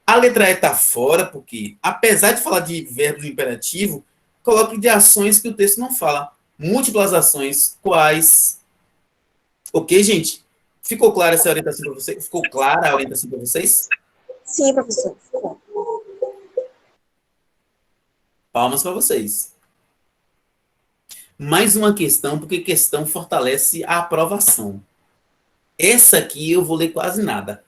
A letra E está fora, porque, apesar de falar de verbos imperativos, coloque de ações que o texto não fala. Múltiplas ações, quais. Ok, gente? Ficou clara essa orientação para vocês? Ficou clara a orientação para vocês? Sim, professor. Palmas para vocês. Mais uma questão, porque questão fortalece a aprovação. Essa aqui eu vou ler quase nada.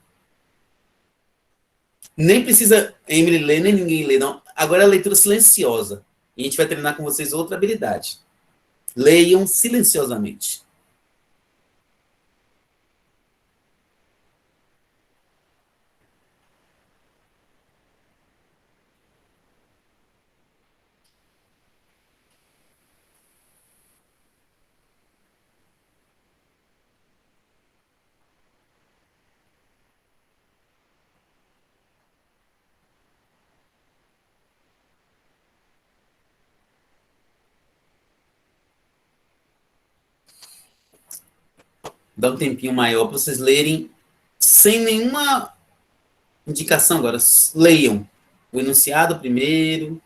Nem precisa Emily ler, nem ninguém ler, não. Agora é a leitura silenciosa. E a gente vai treinar com vocês outra habilidade. Leiam silenciosamente. Dá um tempinho maior para vocês lerem sem nenhuma indicação agora. Leiam o enunciado primeiro.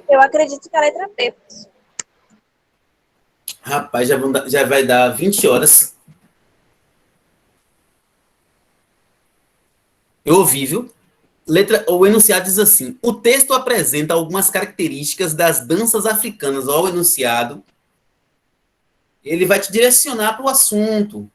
Eu acredito que a letra B. Rapaz, já vai dar 20 horas. Eu ouvi, viu? O enunciado diz assim: o texto apresenta algumas características das danças africanas. Ó, o enunciado. Ele vai te direcionar para o assunto.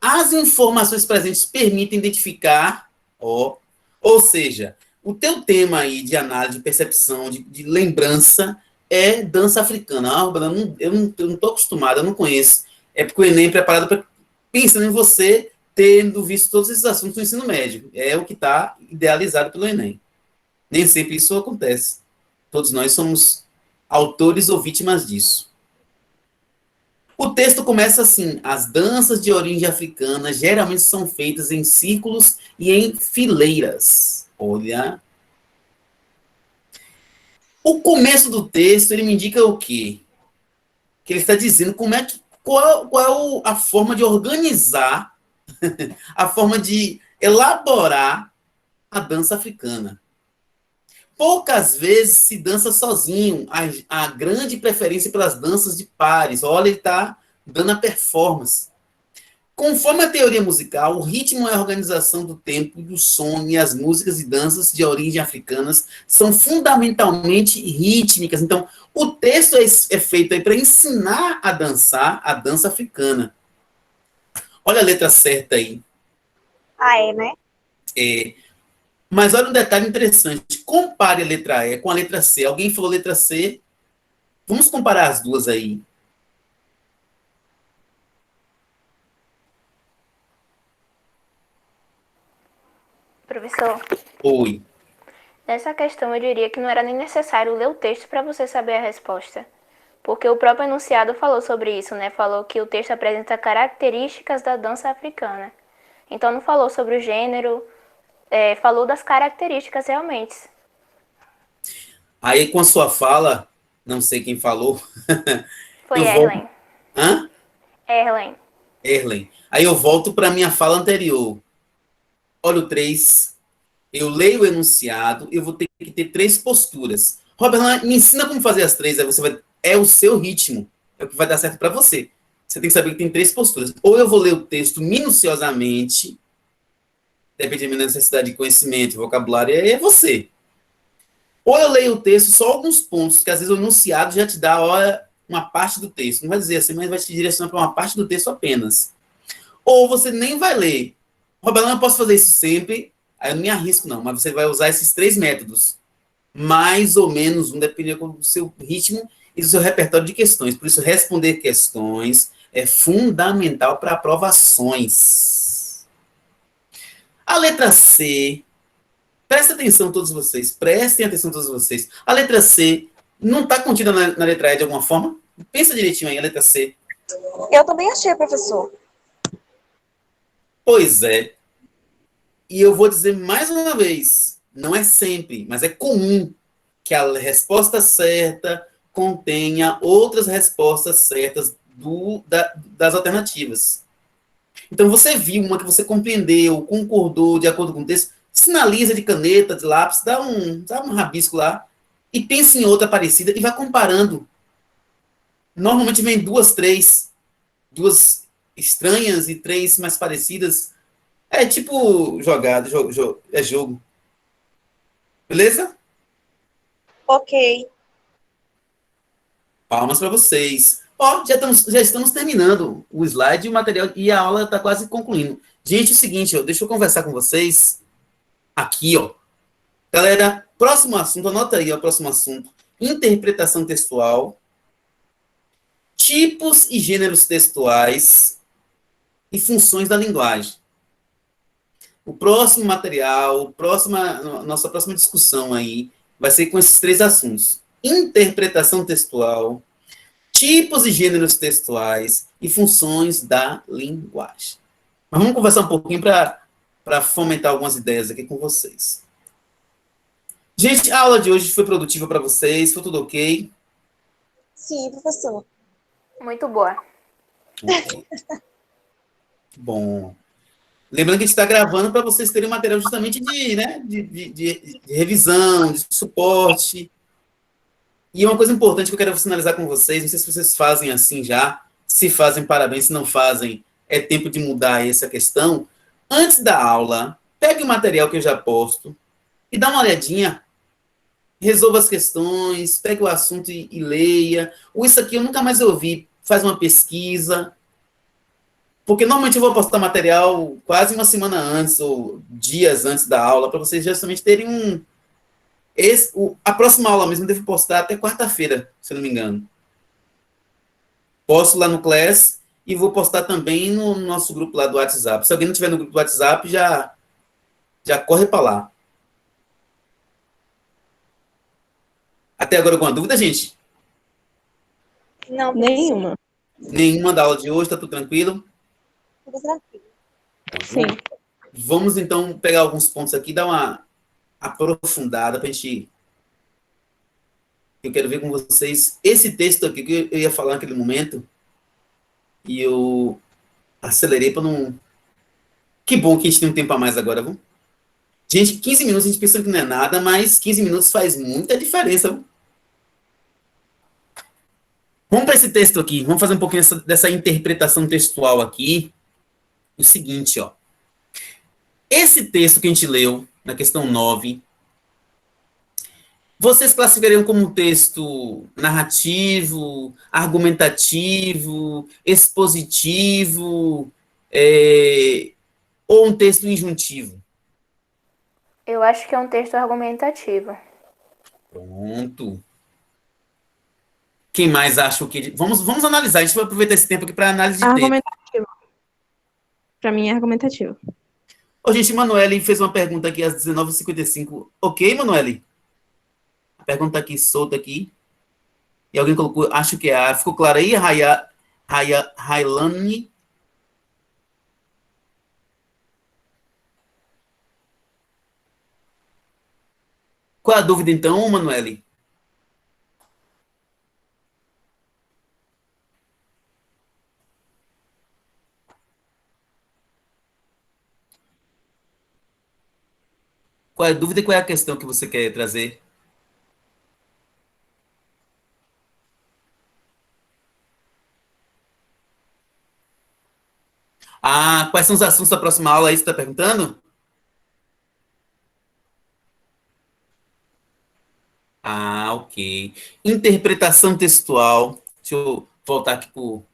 As informações presentes permitem identificar, ó, ou seja, o teu tema aí de análise, de percepção, de lembrança é dança africana. Ah, eu não estou acostumado, eu não conheço. É porque o Enem é preparado pensando em você, tendo visto todos esses assuntos no ensino médio. É o que está idealizado pelo Enem. Nem sempre isso acontece. Todos nós somos autores ou vítimas disso. O texto começa assim: as danças de origem africana geralmente são feitas em círculos e em fileiras. Olha. O começo do texto, ele me indica o quê? Que ele está dizendo qual é a forma de organizar, a forma de elaborar a dança africana. Poucas vezes se dança sozinho, a grande preferência pelas danças de pares. Olha, ele está dando a performance. Conforme a teoria musical, o ritmo é a organização do tempo, do som, e as músicas e danças de origem africanas são fundamentalmente rítmicas. Então, o texto é feito aí para ensinar a dançar a dança africana. Olha a letra certa aí. Ah, é, né? É. Mas olha um detalhe interessante. Compare a letra E com a letra C. Alguém falou letra C? Vamos comparar as duas aí. Professor, Oi. nessa questão eu diria que não era nem necessário ler o texto para você saber a resposta. Porque o próprio enunciado falou sobre isso, né? Falou que o texto apresenta características da dança africana. Então não falou sobre o gênero, falou das características realmente. Aí, com a sua fala, não sei quem falou. Foi Erlen. Hã? Erlen. Aí eu volto para a minha fala anterior. Olha o 3. Eu leio o enunciado, eu vou ter que ter 3 posturas. Robert, me ensina como fazer as 3. Aí você vai. É o seu ritmo. é o que vai dar certo para você. Você tem que saber que tem 3 posturas. Ou eu vou ler o texto minuciosamente, depende da minha necessidade de conhecimento, vocabulário, aí é você. Ou eu leio o texto, só alguns pontos, que às vezes o enunciado já te dá uma parte do texto. Não vai dizer assim, mas vai te direcionar para uma parte do texto apenas. Ou você nem vai ler. Roberto, eu posso fazer isso sempre, aí eu não me arrisco não, mas você vai usar esses 3 métodos. Mais ou menos um, dependendo do seu ritmo e do seu repertório de questões. Por isso, responder questões é fundamental para aprovações. A letra C, prestem atenção todos vocês, prestem atenção todos vocês. A letra C não está contida na letra E de alguma forma? Pensa direitinho aí, a letra C. Eu também achei, professor. Pois é. E eu vou dizer mais uma vez, não é sempre, mas é comum que a resposta certa contenha outras respostas certas das alternativas. Então, você viu uma que você compreendeu, concordou de acordo com o texto, sinaliza de caneta, de lápis, dá um rabisco lá, e pensa em outra parecida e vai comparando. Normalmente vem 2, 3, 2 estranhas e 3 mais parecidas. É tipo jogada, é jogo. Beleza? Ok. Palmas para vocês. Ó, já estamos terminando o slide e o material, e a aula está quase concluindo. Gente, é o seguinte, ó, deixa eu conversar com vocês aqui, ó. Galera, próximo assunto, anota aí, ó, próximo assunto. Interpretação textual, tipos e gêneros textuais e funções da linguagem. O próximo material, nossa próxima discussão aí, vai ser com esses 3 assuntos. Interpretação textual, tipos e gêneros textuais e funções da linguagem. Mas vamos conversar um pouquinho para fomentar algumas ideias aqui com vocês. Gente, a aula de hoje foi produtiva para vocês? Foi tudo ok? Sim, professor. Muito boa. Ok. Bom. Lembrando que a gente está gravando para vocês terem material justamente de revisão, de suporte. E uma coisa importante que eu quero finalizar com vocês, não sei se vocês fazem assim já, se fazem, parabéns, se não fazem, é tempo de mudar essa questão. Antes da aula, pegue o material que eu já posto e dá uma olhadinha, resolva as questões, pegue o assunto e leia. Ou isso aqui eu nunca mais ouvi, faz uma pesquisa, porque normalmente eu vou postar material quase uma semana antes ou dias antes da aula, para vocês justamente terem a próxima aula mesmo eu devo postar até quarta-feira, se eu não me engano. Posto lá no Class e vou postar também no nosso grupo lá do WhatsApp. Se alguém não estiver no grupo do WhatsApp, já corre para lá. Até agora alguma dúvida, gente? Não, Nenhuma. Nenhuma da aula de hoje, tá tudo tranquilo? tudo tranquilo. Sim. Vamos então pegar alguns pontos aqui, dar uma aprofundada para a gente. Eu quero ver com vocês esse texto aqui que eu ia falar naquele momento e eu acelerei para não. Que bom que a gente tem um tempo a mais agora, viu? Gente, 15 minutos a gente pensa que não é nada, mas 15 minutos faz muita diferença, viu? Vamos para esse texto aqui, vamos fazer um pouquinho dessa interpretação textual aqui. O seguinte, ó. Esse texto que a gente leu, na questão 9, vocês classificariam como um texto narrativo, argumentativo, expositivo, ou um texto injuntivo? Eu acho que é um texto argumentativo. Pronto. Quem mais acha o que... Vamos analisar, a gente vai aproveitar esse tempo aqui para análise de texto. Argumentativo. Para mim é argumentativo. Ô, gente, Manoeli fez uma pergunta aqui às 19h55. Ok, Manoeli? A pergunta aqui, solta aqui. E alguém colocou, acho que é a... Ficou claro aí, Railane? Qual é a dúvida, então, Manoeli? Qual é a dúvida e qual é a questão que você quer trazer? Ah, quais são os assuntos da próxima aula aí, você está perguntando? Ah, ok. Interpretação textual. Deixa eu voltar aqui para o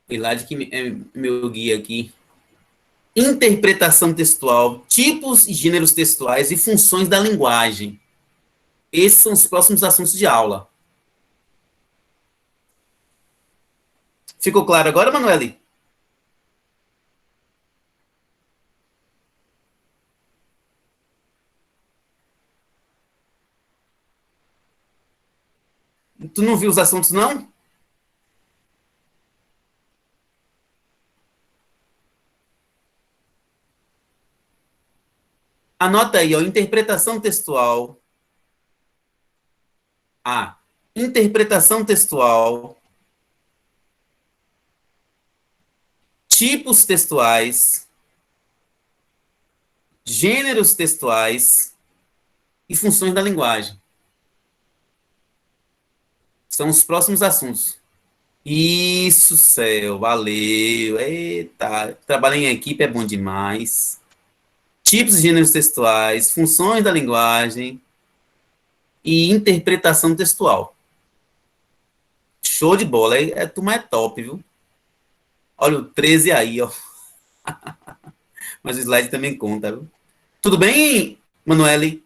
Pilade, que é meu guia aqui. Interpretação textual, tipos e gêneros textuais e funções da linguagem. Esses são os próximos assuntos de aula. Ficou claro agora, Manuele? Tu não viu os assuntos, não? Anota aí, ó, interpretação textual. Ah, interpretação textual, tipos textuais, gêneros textuais e funções da linguagem. São os próximos assuntos. Isso, céu, valeu. Eita, trabalhar em equipe é bom demais. Tipos e gêneros textuais, funções da linguagem e interpretação textual. Show de bola, turma é top, viu? Olha o 13 aí, ó. Mas o slide também conta, viu? Tudo bem, Manuele?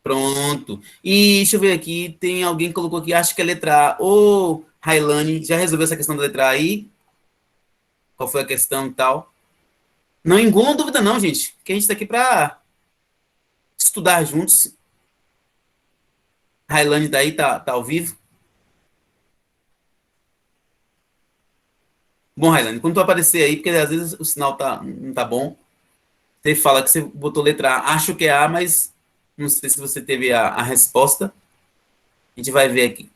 Pronto. E deixa eu ver aqui, tem alguém que colocou aqui, acho que é letra A. Ô, Railane, já resolveu essa questão da letra A aí? Qual foi a questão e tal? Não engulam dúvida não, gente, que a gente está aqui para estudar juntos. Railane daí tá ao vivo. Bom, Railane, quando tu aparecer aí, porque às vezes o sinal não tá bom, você fala que você botou letra A, acho que é A, mas não sei se você teve a resposta. A gente vai ver aqui.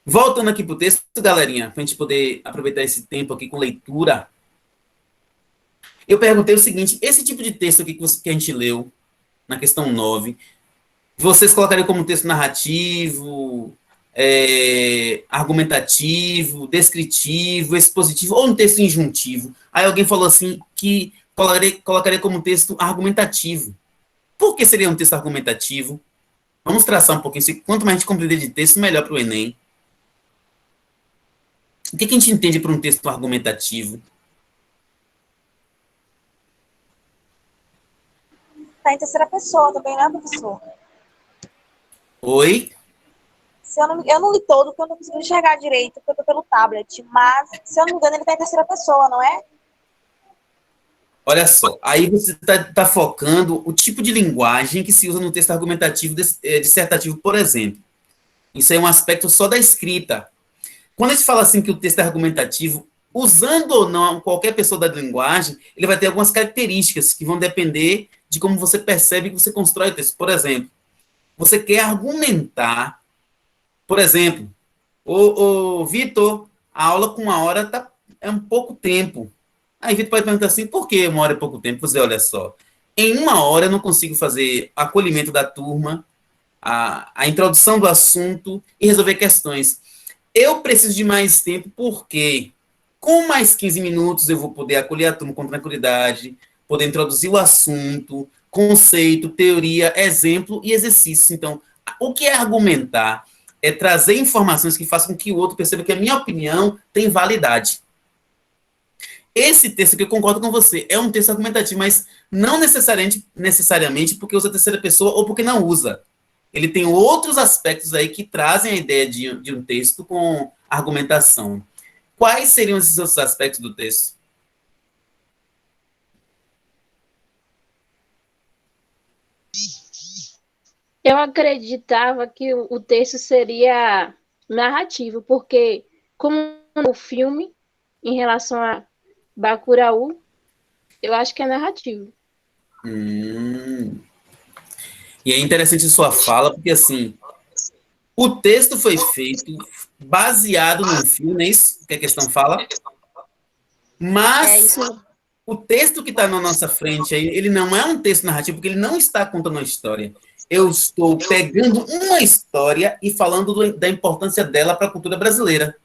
Voltando aqui para o texto, galerinha, para a gente poder aproveitar esse tempo aqui com leitura. Eu perguntei o seguinte, esse tipo de texto aqui que a gente leu, na questão 9, vocês colocariam como texto narrativo, argumentativo, descritivo, expositivo, ou um texto injuntivo? Aí alguém falou assim, que colocaria como texto argumentativo. Por que seria um texto argumentativo? Vamos traçar um pouquinho. Quanto mais a gente compreender de texto, melhor para o Enem. O que a gente entende por um texto argumentativo? Tá em terceira pessoa também, né, professor? Oi? Eu não li todo, porque eu não consegui enxergar direito, porque eu tô pelo tablet. Mas, se eu não me engano, ele tá em terceira pessoa, não é? Olha só, aí você está focando o tipo de linguagem que se usa no texto argumentativo dissertativo, por exemplo. Isso é um aspecto só da escrita. Quando a gente fala assim que o texto é argumentativo, usando ou não qualquer pessoa da linguagem, ele vai ter algumas características que vão depender de como você percebe que você constrói o texto. Por exemplo, você quer argumentar, por exemplo, ô Vitor, a aula com 1 hora é um pouco tempo. Aí Vitor pode perguntar assim, por que 1 hora é pouco tempo? Você olha só, em 1 hora eu não consigo fazer acolhimento da turma, a introdução do assunto e resolver questões. Eu preciso de mais tempo porque com mais 15 minutos eu vou poder acolher a turma com tranquilidade, poder introduzir o assunto, conceito, teoria, exemplo e exercício. Então, o que é argumentar? É trazer informações que façam com que o outro perceba que a minha opinião tem validade. Esse texto que eu concordo com você é um texto argumentativo, mas não necessariamente porque usa a terceira pessoa ou porque não usa. Ele tem outros aspectos aí que trazem a ideia de um texto com argumentação. Quais seriam esses outros aspectos do texto? Eu acreditava que o texto seria narrativo, porque como no filme, em relação a Bacurau, eu acho que é narrativo. E é interessante sua fala, porque assim, o texto foi feito baseado num filme, não é isso que a questão fala? Mas o texto que está na nossa frente aí, ele não é um texto narrativo, porque ele não está contando uma história. Eu estou pegando uma história e falando da importância dela para a cultura brasileira.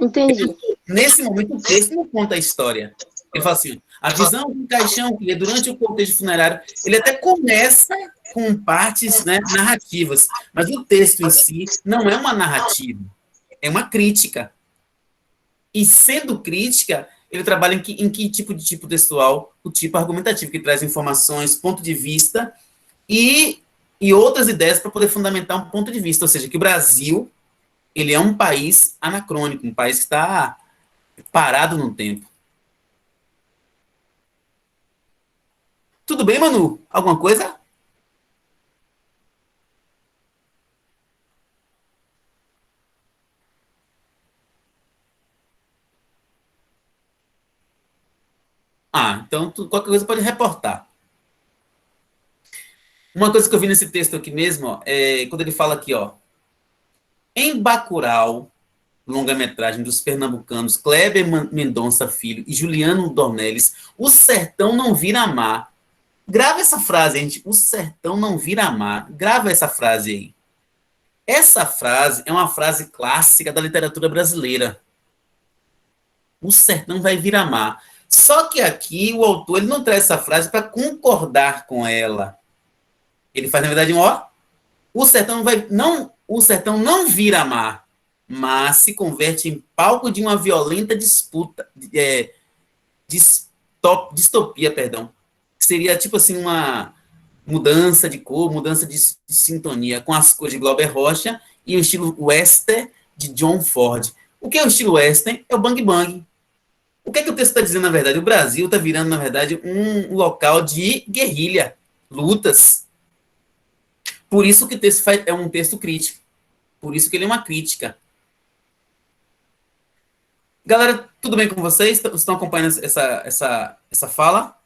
Entendi. Nesse momento, o texto não conta a história. Ele fala assim, a visão do caixão, que é durante o contexto funerário, ele até começa com partes, né, narrativas, mas o texto em si não é uma narrativa, é uma crítica. E sendo crítica, ele trabalha em que tipo textual? O tipo argumentativo, que traz informações, ponto de vista e outras ideias para poder fundamentar um ponto de vista. Ou seja, que o Brasil, ele é um país anacrônico, um país que está parado no tempo. Tudo bem, Manu? Alguma coisa? Então qualquer coisa pode reportar. Uma coisa que eu vi nesse texto aqui mesmo, ó, é quando ele fala aqui, ó, em Bacurau, longa-metragem dos pernambucanos Kleber Mendonça Filho e Juliano Dornelles, o sertão não vira mar. Grava essa frase, gente. O sertão não vira mar. Grava essa frase aí. Essa frase é uma frase clássica da literatura brasileira. O sertão vai virar mar. Só que aqui o autor ele não traz essa frase para concordar com ela. Ele faz, na verdade, o sertão não vira mar, mas se converte em palco de uma violenta disputa, distopia, perdão. Seria tipo assim uma mudança de cor, mudança de sintonia com as cores de Glauber Rocha e o estilo western de John Ford. O que é o estilo western? É o bang bang. O que é que o texto está dizendo, na verdade? O Brasil está virando, na verdade, um local de guerrilha, lutas. Por isso que o texto é um texto crítico. Por isso que ele é uma crítica. Galera, tudo bem com vocês? Estão acompanhando essa fala?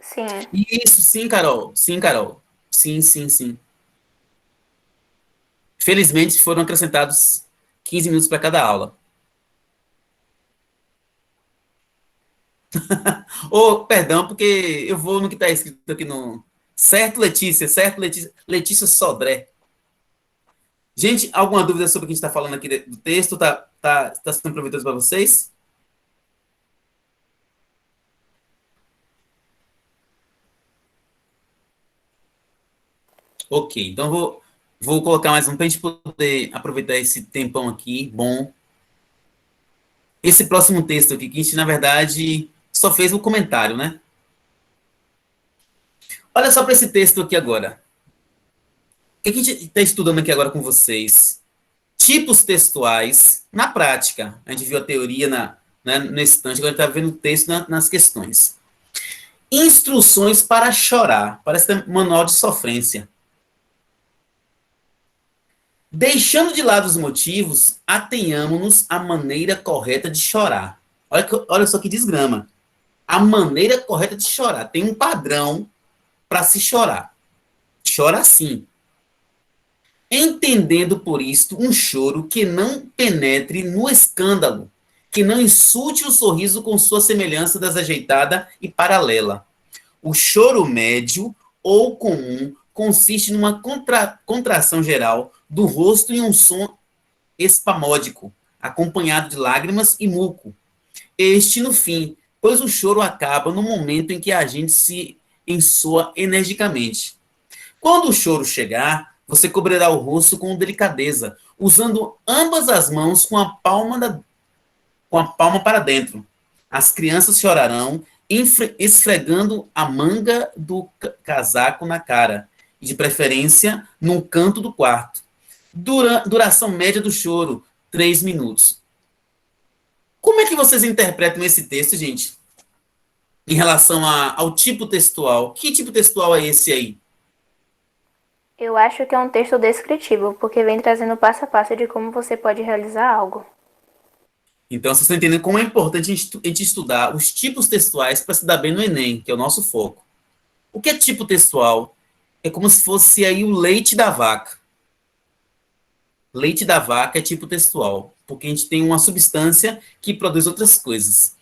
Sim. Isso, sim, Carol. Sim, Carol. Sim, sim, sim. Felizmente foram acrescentados 15 minutos para cada aula. Perdão, porque eu vou no que está escrito aqui no... Certo, Letícia? Certo, Letícia? Letícia Sodré. Gente, alguma dúvida sobre o que a gente está falando aqui do texto? Tá sendo proveitoso para vocês? Ok, então vou colocar mais um para a gente poder aproveitar esse tempão aqui, bom. Esse próximo texto aqui, que a gente, na verdade, só fez o comentário, né? Olha só para esse texto aqui agora. O que a gente está estudando aqui agora com vocês? Tipos textuais na prática. A gente viu a teoria no instante, agora está vendo o texto nas questões. Instruções para chorar. Parece ter manual de sofrência. Deixando de lado os motivos, atenhamos-nos à maneira correta de chorar. Olha só que desgrama. A maneira correta de chorar. Tem um padrão para se chorar. Chora assim. Entendendo por isto um choro que não penetre no escândalo, que não insulte o sorriso com sua semelhança desajeitada e paralela. O choro médio ou comum consiste numa contração geral do rosto em um som espamódico, acompanhado de lágrimas e muco. Este no fim, pois o choro acaba no momento em que a gente se ensoa energicamente. Quando o choro chegar, você cobrirá o rosto com delicadeza, usando ambas as mãos com a palma para dentro. As crianças chorarão, esfregando a manga do casaco na cara, e de preferência num canto do quarto. Duração média do choro, 3 minutos. Como é que vocês interpretam esse texto, gente? Em relação ao tipo textual. Que tipo textual é esse aí? Eu acho que é um texto descritivo, porque vem trazendo passo a passo de como você pode realizar algo. Então, vocês estão entendendo como é importante a gente estudar os tipos textuais para se dar bem no Enem, que é o nosso foco. O que é tipo textual? É como se fosse aí o leite da vaca. Leite da vaca é tipo textual, porque a gente tem uma substância que produz outras coisas.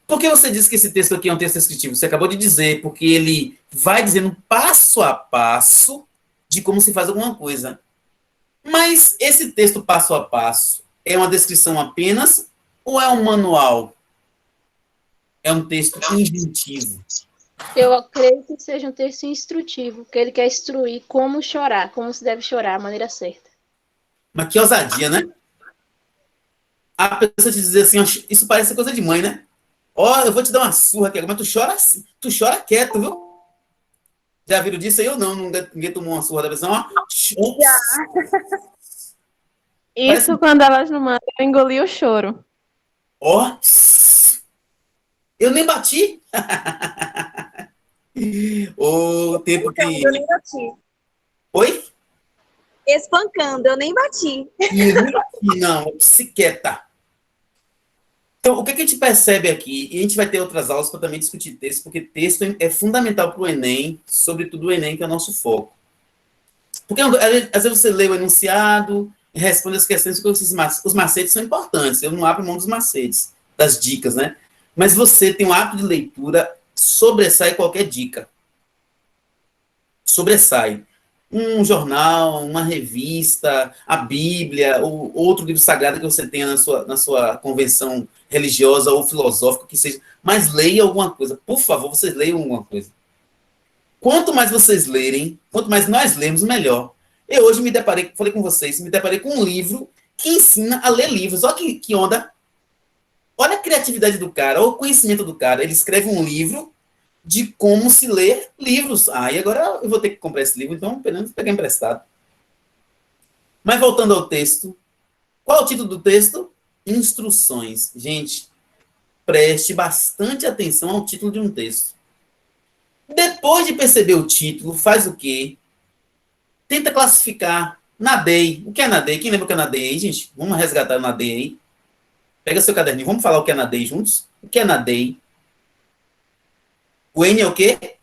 Por que você disse que esse texto aqui é um texto descritivo? Você acabou de dizer, porque ele vai dizendo passo a passo de como se faz alguma coisa. Mas esse texto passo a passo é uma descrição apenas ou é um manual? É um texto injuntivo? Eu creio que seja um texto instrutivo, que ele quer instruir como chorar, como se deve chorar, a maneira certa. Mas que ousadia, né? A pessoa te dizer assim, isso parece coisa de mãe, né? Ó, eu vou te dar uma surra aqui, mas tu chora quieto, viu? Já viram disso aí ou não? Ninguém tomou uma surra da pessoa? Ó, Isso parece... quando elas não mandam eu engolir o choro. Ó, eu nem bati. O tempo que... Eu nem bati. Oi? Espancando, eu nem bati. Não, psiqueta. Então, o que a gente percebe aqui, e a gente vai ter outras aulas para também discutir texto, porque texto é fundamental para o Enem, sobretudo o Enem, que é o nosso foco. Porque, às vezes, você lê o enunciado e responde as questões, porque os macetes são importantes, eu não abro mão dos macetes, das dicas, né? Mas você tem um hábito de leitura, sobressai qualquer dica. Sobressai. Um jornal, uma revista, a Bíblia, ou outro livro sagrado que você tenha na sua convenção religiosa ou filosófica, que seja, mas leia alguma coisa. Por favor, vocês leiam alguma coisa. Quanto mais vocês lerem, quanto mais nós lemos, melhor. Eu hoje falei com vocês, me deparei com um livro que ensina a ler livros. Olha que onda. Olha a criatividade do cara, olha o conhecimento do cara. Ele escreve um livro de como se ler livros. E agora eu vou ter que comprar esse livro, então pelo menos pegar emprestado. Mas voltando ao texto, qual é o título do texto? Instruções. Gente, preste bastante atenção ao título de um texto. Depois de perceber o título, faz o quê? Tenta classificar. NADEI. O que é NADEI? Quem lembra o que é NADEI aí, gente? Vamos resgatar o NADEI aí. Pega seu caderninho, vamos falar o que é NADEI juntos? O que é NADEI? O N é o quê?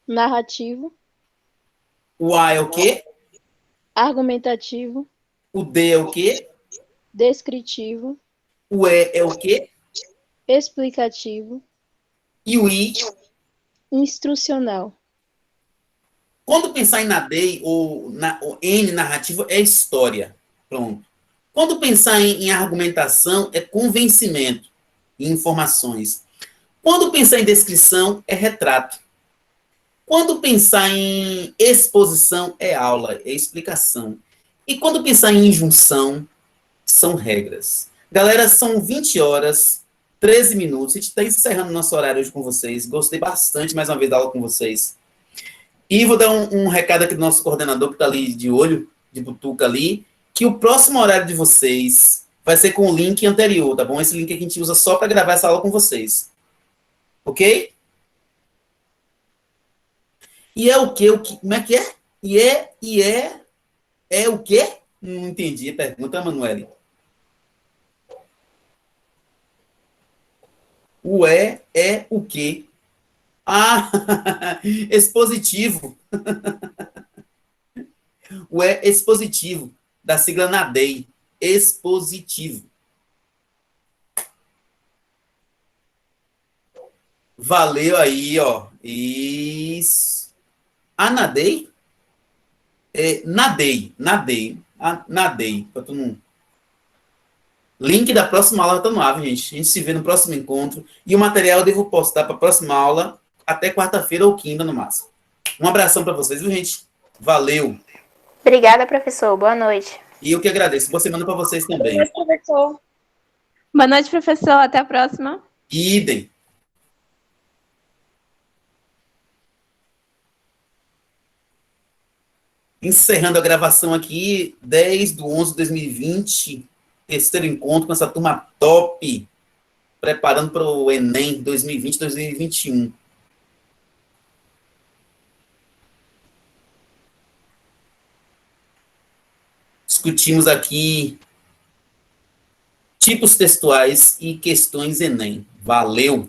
Narrativo. O A é o quê? Argumentativo. O D é o quê? Descritivo. O E é o quê? Explicativo. E o I? Instrucional. Quando pensar em NADEI ou N narrativo, é história. Pronto. Quando pensar em argumentação, é convencimento e informações. Quando pensar em descrição, é retrato. Quando pensar em exposição, é aula, é explicação. E quando pensar em injunção, são regras. Galera, são 20 horas, 13 minutos. A gente está encerrando nosso horário hoje com vocês. Gostei bastante, mais uma vez, da aula com vocês. E vou dar um recado aqui do nosso coordenador, que está ali de olho, de butuca ali, que o próximo horário de vocês vai ser com o link anterior, tá bom? Esse link que a gente usa só para gravar essa aula com vocês. Ok? E é o quê? Como é que é? É o quê? Não entendi. Pergunta, Manuele. O é o quê? Expositivo. O expositivo, da sigla NADEI. Expositivo. Valeu aí, ó. Isso. A NADEI? NADEI. NADEI. Pra tu não... Link da próxima aula tá no ar, gente. A gente se vê no próximo encontro. E o material eu devo postar para a próxima aula até quarta-feira ou quinta, no máximo. Um abração para vocês, viu, gente? Valeu. Obrigada, professor. Boa noite. E eu que agradeço. Boa semana para vocês também. Boa noite, professor. Boa noite, professor. Até a próxima. Idem. Encerrando a gravação aqui, 10/11/2020, terceiro encontro com essa turma top, preparando para o Enem 2020-2021. Discutimos aqui tipos textuais e questões Enem. Valeu!